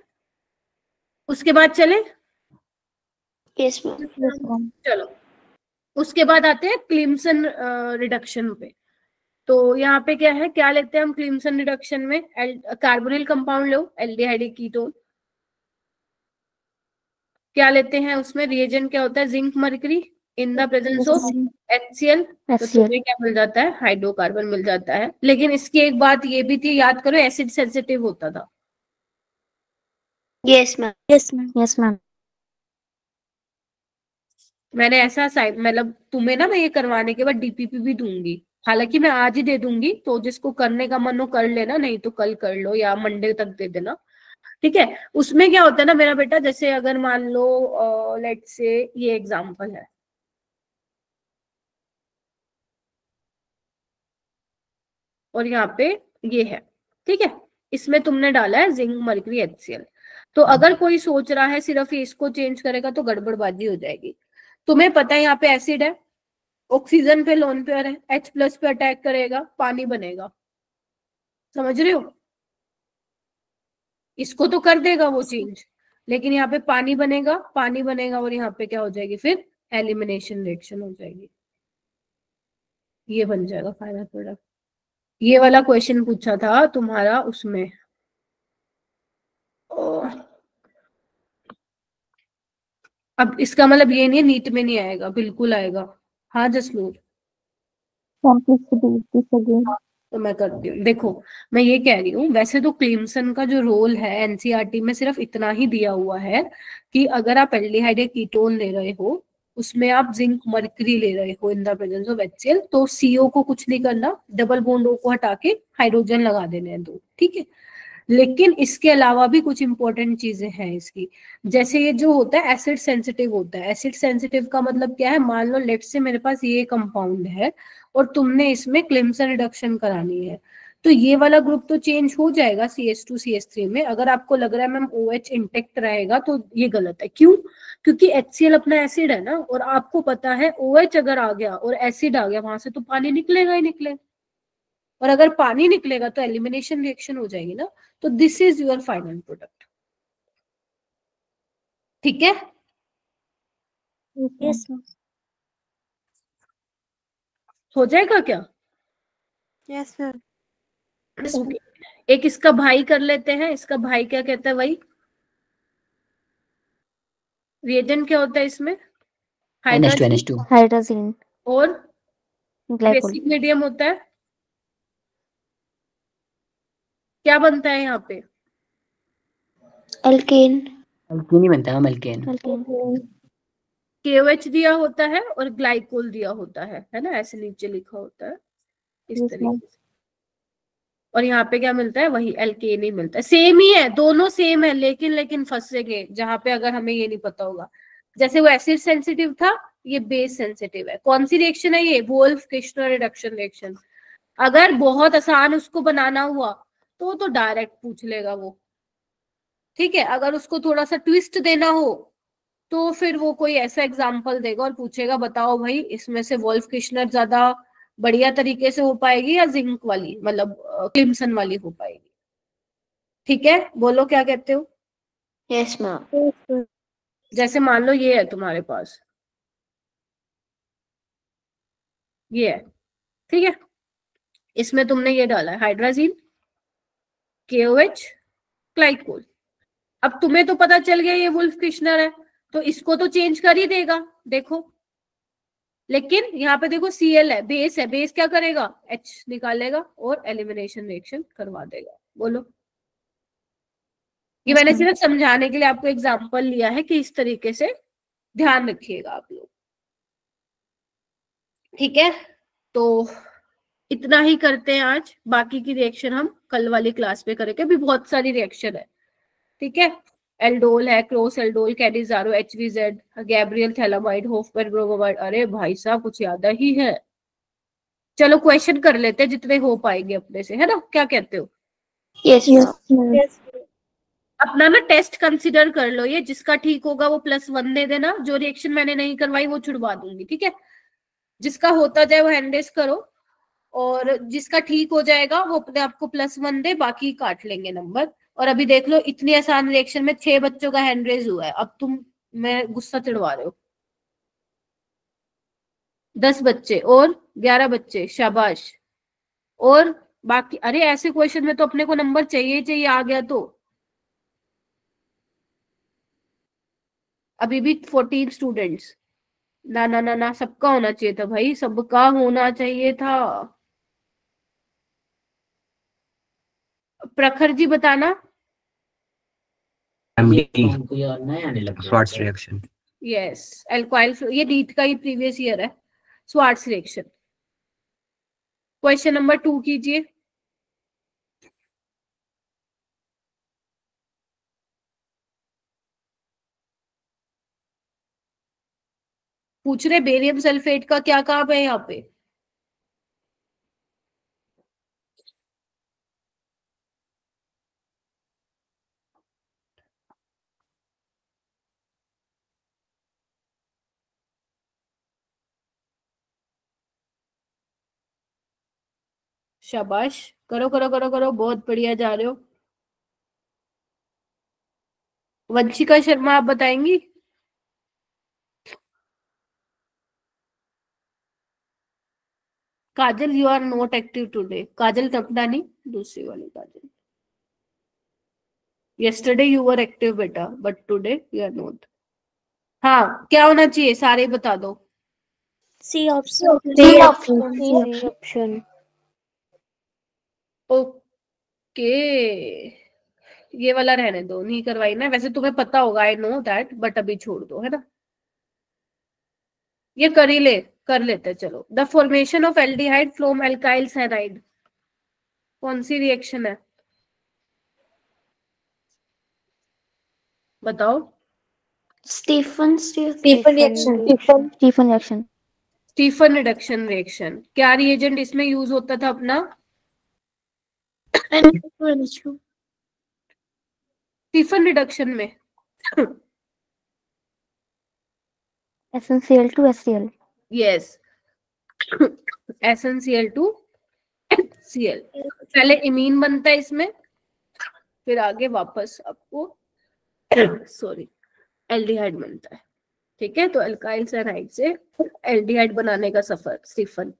उसके बाद चले, यस मैम। Yes, ma'am. चलो उसके बाद आते हैं क्लिम्सन रिडक्शन पे। तो यहाँ पे क्या है, क्या लेते हैं हम क्लिम्सन रिडक्शन में, कार्बोनिल कंपाउंड लो, एल्डिहाइड कीटोन। क्या लेते हैं उसमें, रिएजेंट क्या होता है, zinc mercury in the presence of HCl, तो तुम्हें क्या मिल जाता है, हाइड्रोकार्बन मिल जाता है। लेकिन इसकी एक बात ये भी थी, याद करो, एसिड सेंसिटिव होता था। Yes ma'am. Yes ma'am. Yes ma'am. मैंने ऐसा मतलब तुम्हें ना, मैं ये करवाने के बाद DPP भी दूंगी, हालांकि मैं आज ही दे दूंगी, तो जिसको करने का मन हो कर लेना, नहीं तो कल कर लो या मंडे तक दे देना। ठीक है। उसमें क्या होता है ना मेरा बेटा, जैसे अगर मान लो लेट्स से ये एग्जांपल है, और यहाँ पे ये है, ठीक है, इसमें तुमने डाला है जिंक मर्क्यूरी HCl। तो अगर कोई सोच रहा है सिर्फ इसको चेंज करेगा तो गड़बड़बाजी हो जाएगी। तुम्हें पता है यहाँ पे एसिड है, ऑक्सीजन पे लोन पेयर है, H+ पे अटैक करेगा, पानी बनेगा, समझ रहे हो? इसको तो कर देगा वो चेंज, लेकिन यहाँ पे पानी बनेगा, पानी बनेगा और यहाँ पे क्या हो जाएगी, फिर एलिमिनेशन रिएक्शन हो जाएगी, ये बन जाएगा फाइनल प्रोडक्ट। ये वाला क्वेश्चन पूछा था तुम्हारा उसमें। अब इसका मतलब ये नहीं है नीट में नहीं आएगा, बिल्कुल आएगा। हाँ जसनूर, तो मैं करती हूँ। देखो मैं ये कह रही हूँ, वैसे तो क्लिम्सन का जो रोल है एनसीईआरटी में सिर्फ इतना ही दिया हुआ है कि अगर आप एल्डिहाइड या कीटोन ले रहे हो, उसमें आप जिंक मर्करी ले रहे हो इन द प्रेजेंस ऑफ HCl, तो CO को कुछ नहीं करना, डबल बॉन्ड O को हटा के हाइड्रोजन लगा देने हैं 2, ठीक है। लेकिन इसके अलावा भी कुछ इंपॉर्टेंट चीजें हैं इसकी, जैसे ये जो होता है एसिड सेंसिटिव होता है। एसिड सेंसिटिव का मतलब क्या है, मान लो लेट से मेरे पास ये कंपाउंड है और तुमने इसमें क्लिम्सन रिडक्शन करानी है, तो ये वाला ग्रुप तो चेंज हो जाएगा CH2 CH3 में। अगर आपको लग रहा है मैम OH इंटेक्ट रहेगा तो ये गलत है। क्यों? क्योंकि HCl अपना एसिड है ना, और आपको पता है OH अगर आ गया और एसिड आ गया, वहां से तो पानी निकलेगा ही निकलेगा, और अगर पानी निकलेगा तो एलिमिनेशन रिएक्शन हो जाएगी ना। तो this is your final product, ठीक है। यस हो जाएगा क्या? Yes sir. ओके, एक इसका भाई कर लेते हैं। इसका भाई क्या कहता है भाई? रिएजेंट क्या होता है इसमें? NH2 हाइड्रोजन और ग्लाइकोल बेसिक मीडियम होता है, क्या बनता है यहाँ पे? अल्केन। अल्कीन ही बनता है मैम, अल्केन। KOH दिया होता है और ग्लाइकोल दिया होता है ना, ऐसे नीचे लिखा होता है इस Yes, तरीके ma'am. से। और यहाँ पे क्या मिलता है? वही एल्केन ही मिलता है। सेम ही है, दोनों सेम है, लेकिन फंसेंगे जहां पे अगर हमें ये नहीं पता होगा। जैसे वो एसिड सेंसिटिव था, ये बेस सेंसिटिव है। कौन सी रिएक्शन है ये? Wolff Kishner reduction reaction. अगर बहुत आसान उसको बनाना हुआ तो डायरेक्ट पूछ लेगा वो, ठीक है। अगर उसको थोड़ा सा ट्विस्ट देना हो तो फिर वो कोई ऐसा एग्जाम्पल देगा और पूछेगा बताओ भाई इसमें से वोल्फ किश्नर ज्यादा बढ़िया तरीके से हो पाएगी या जिंक वाली, मतलब क्लिम्सन वाली हो पाएगी, ठीक है। बोलो क्या कहते हो? Yes ma'am. जैसे मान लो ये है तुम्हारे पास, ये है, ठीक है। इसमें तुमने ये डाला है हाइड्राजीन, KOH, ग्लाइकोल। अब तुम्हें तो पता चल गया ये वुल्फ किश्नर है, तो इसको तो चेंज कर ही देगा, देखो। लेकिन यहाँ पे देखो Cl है, बेस क्या करेगा? H निकालेगा और एलिमिनेशन रिएक्शन करवा देगा। बोलो। ये मैंने सिर्फ समझाने के लिए आपको एग्जांपल लिया है कि इस तरीके से ध्यान रखिएगा आप लोग, ठीक है। तो इतना ही करते हैं आज, बाकी की रिएक्शन हम कल वाली क्लास में करेंगे। अभी बहुत सारी रिएक्शन है, ठीक है। एल्डोल है, cross aldol, Cannizzaro, HVZ, Gabriel phthalimide, Hofmann bromamide. अरे भाई साहब कुछ याद ही है। चलो क्वेश्चन कर लेते हैं जितने हो पाएंगे अपने से, है ना, क्या कहते हो? Yes ma'am. अपना ना टेस्ट कंसीडर कर लो, ये जिसका ठीक होगा वो +1 दे देना, जो रिएक्शन मैंने नहीं करवाई वो छुड़वा दूंगी, ठीक है। जिसका होता जाए वो हैंड रेस करो, और जिसका ठीक हो जाएगा वो अपने आप को +1 दे, बाकी काट लेंगे नंबर। और अभी देख लो इतनी आसान रिएक्शन में 6 बच्चों का हैंड रेज हुआ है, अब तुम मैं गुस्सा चिढ़वा रहे हो। 10 बच्चे और 11 बच्चे, शाबाश। और बाकी, अरे ऐसे क्वेश्चन में तो अपने को नंबर चाहिए चाहिए, आ गया तो। अभी भी 14 स्टूडेंट्स। ना ना ना ना, सबका होना चाहिए था भाई, सबका होना चाहिए था। प्रखर जी बताना। Swarts reaction. यस, एल्काइल, ये नीट का ही प्रीवियस ईयर है, स्वार्ट्ज रिएक्शन। क्वेश्चन नंबर 2 कीजिए। पूछ रहे बेरियम सल्फेट का क्या काम है यहाँ पे। शाबाश, करो करो करो करो, बहुत बढ़िया जा रहे हो। वंशिका शर्मा आप बताएंगी। Kajal you are not active today. Kajal Tapnani, दूसरी वाली काजल। yesterday you were active बेटा, but today you are not। हाँ, क्या होना चाहिए सारे बता दो। C option. C option. C option. Okay, ये वाला रहने दो, नहीं करवाई ना, वैसे तुम्हें पता होगा, आई नो दैट, बट अभी छोड़ दो, है ना। ये कर ही ले, कर लेते चलो। The formation of aldehyde from alkyl cyanide, कौन सी रिएक्शन है बताओ। Stephen reaction. Reaction. Stephen reduction reaction. क्या रिएजेंट इसमें यूज होता था अपना। स्टीफन रिडक्शन में SnCl2HCl। Yes, SnCl2 Cl। पहले इमीन बनता है इसमें, फिर आगे वापस आपको सॉरी एल्डिहाइड बनता है। ठीक है, तो अल्काइल साइनाइड से एल्डिहाइड बनाने का सफर स्टीफन।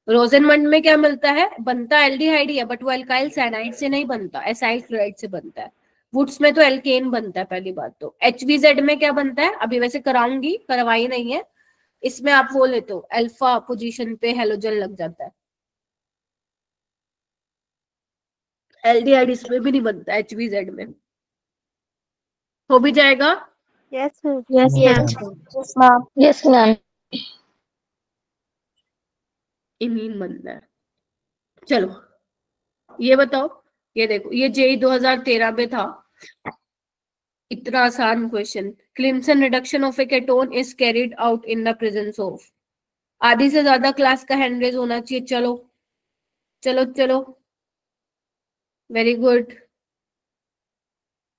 रोजेनमंड में क्या मिलता है, बनता एल्डिहाइड ही है, बट वो अल्काइल साइनाइड से नहीं बनता, एसाइल क्लोराइड से बनता है। वुड्स में तो एल्केन बनता है पहली बात तो। HVZ में क्या बनता है, अभी वैसे कराऊंगी, करवाई नहीं है। इसमें आप वो लेते हो, अल्फा पोजीशन पे हेलोजन लग जाता है। एल्डिहाइड इसमें भी नहीं बनता, HVZ में। हो भी जाएगा। Yes yes ma'am. Yes ma'am. Imine बनता है। चलो ये बताओ, ये देखो, ये JEE 2013 में था, इतना आसान question. Clemmensen reduction of a ketone is carried out in the presence of. आधी से ज्यादा क्लास का हैंड रेज होना चाहिए। चलो चलो चलो, वेरी गुड।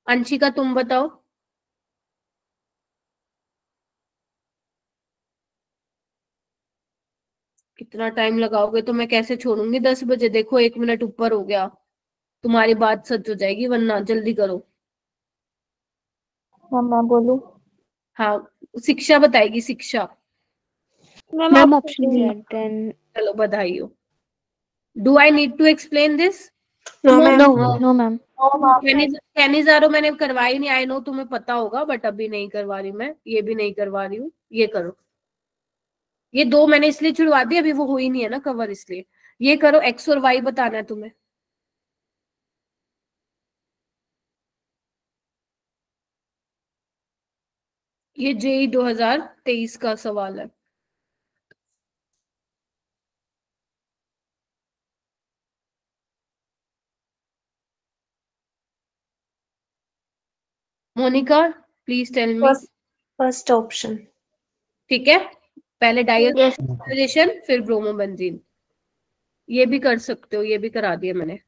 अंशिका तुम बताओ। कितना टाइम लगाओगे तो मैं कैसे छोड़ूंगी 10 बजे। देखो 1 मिनट ऊपर हो गया, तुम्हारी बात सच हो जाएगी, वरना जल्दी करो। मैं बोलूं। हाँ, शिक्षा बताएगी, शिक्षा। Ma'am option Z। चलो बधाई हो। Do I need to explain this. No ma'am. No ma'am. Cannizzaro मैंने करवाई नहीं, आई नो तुम्हें पता होगा, बट अभी नहीं करवा रही मैं, ये भी नहीं करवा रही हूँ। ये करो, ये दो मैंने इसलिए छुड़वा दी, अभी वो हुई नहीं है ना कवर, इसलिए। ये करो, X और Y बताना है तुम्हें। ये JEE 2023 का सवाल है। Monica please tell me. First option. ठीक है, पहले यस। डाइऑक्सीजन फिर ब्रोमोबेंजीन। ये भी कर सकते हो, ये भी करा दिया मैंने।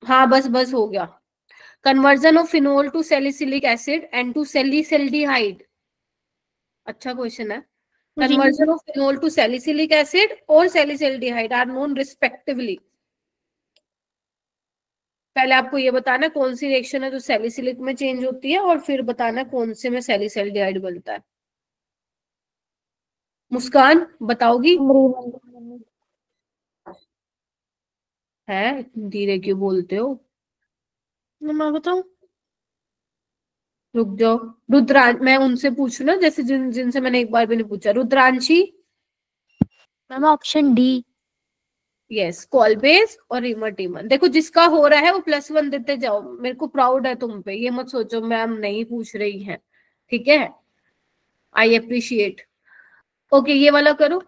हाँ बस बस हो गया। Conversion of phenol to salicylic acid and to salicylaldehyde, अच्छा क्वेश्चन है। Conversion of phenol to salicylic acid और सैलिसल्डिहाइड आर नोन रिस्पेक्टिवली। पहले आपको ये बताना कौन सी रिएक्शन है जो सैलिसिलिक में चेंज होती है, और फिर बताना कौन से में सैलिसल्डिहाइड बनता है। मुस्कान बताओगी। है, इतनी धीरे क्यों बोलते हो। मैं बताऊं। रुक जाओ। रुद्रांश, मैं उनसे पूछू ना जैसे जिनसे मैंने एक बार भी नहीं पूछा। Rudranshi. Ma'am option D. Yes, Kolbe's और रिमर। देखो जिसका हो रहा है वो +1 देते जाओ, मेरे को प्राउड है तुम पे, ये मत सोचो मैम नहीं पूछ रही है। ठीक है, आई अप्रिशिएट। ओके, ये वाला करो।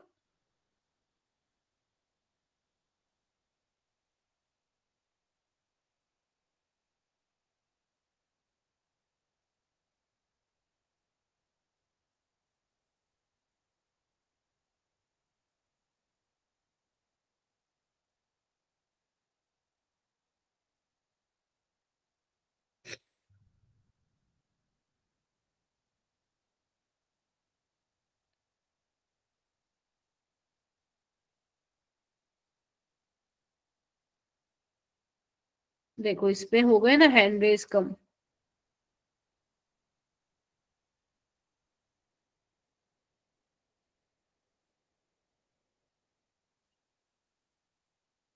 देखो इस पे हो गए ना हैंड रेज कम।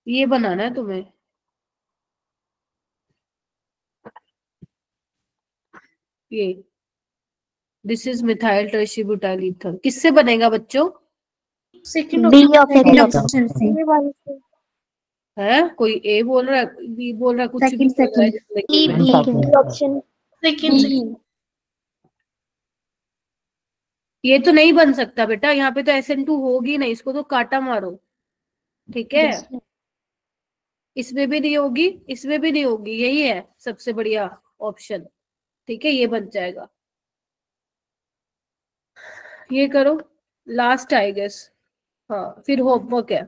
ये बनाना है तुम्हें, ये दिस इज मिथाइल टर्शीब्यूटाइल ईथर। किससे बनेगा बच्चों? सेकंड डी ऑप्शन ऑप्शन से। है कोई ए बोल रहा है, बी बोल रहा है, कुछ भी बोल रहा है जिंदगी में। D option. सेकंड ये तो नहीं बन सकता बेटा, यहाँ पे तो SN2 होगी नहीं, इसको तो काटा मारो। ठीक है, इसमें भी नहीं होगी, इसमें भी नहीं होगी, यही है सबसे बढ़िया ऑप्शन। ठीक है, ये बन जाएगा। ये करो, लास्ट आई गेस। हाँ फिर होमवर्क है,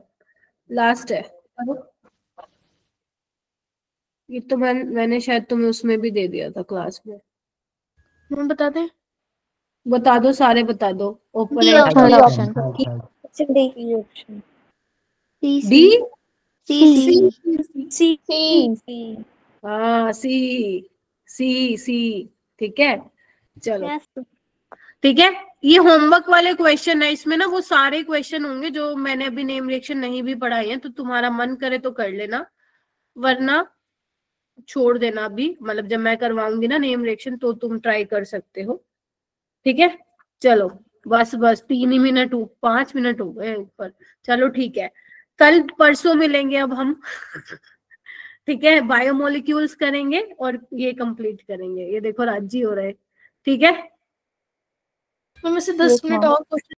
लास्ट है। करो। ये तो मैंने शायद तुम्हें उसमें भी दे दिया था क्लास में। मैं बता दें? बता दो, सारे बता दो। Open D and option. D option. D. C. हाँ सी। ठीक है, चलो। Yes. ठीक है, ये होमवर्क वाले क्वेश्चन है, इसमें ना वो सारे क्वेश्चन होंगे जो मैंने अभी नेम रिएक्शन नहीं भी पढ़ाई है, तो तुम्हारा मन करे तो कर लेना, वरना छोड़ देना अभी। मतलब जब मैं करवाऊंगी ना नेम रिएक्शन तो तुम ट्राई कर सकते हो। ठीक है, चलो बस 3 ही मिनट, 5 मिनट हो गए ऊपर। चलो ठीक है, कल परसों मिलेंगे अब हम। ठीक है, बायोमोलिक्यूल्स करेंगे और ये कंप्लीट करेंगे। ये देखो राजी हो रहे। ठीक है, मैं से 10 मिनट और क्वेश्चन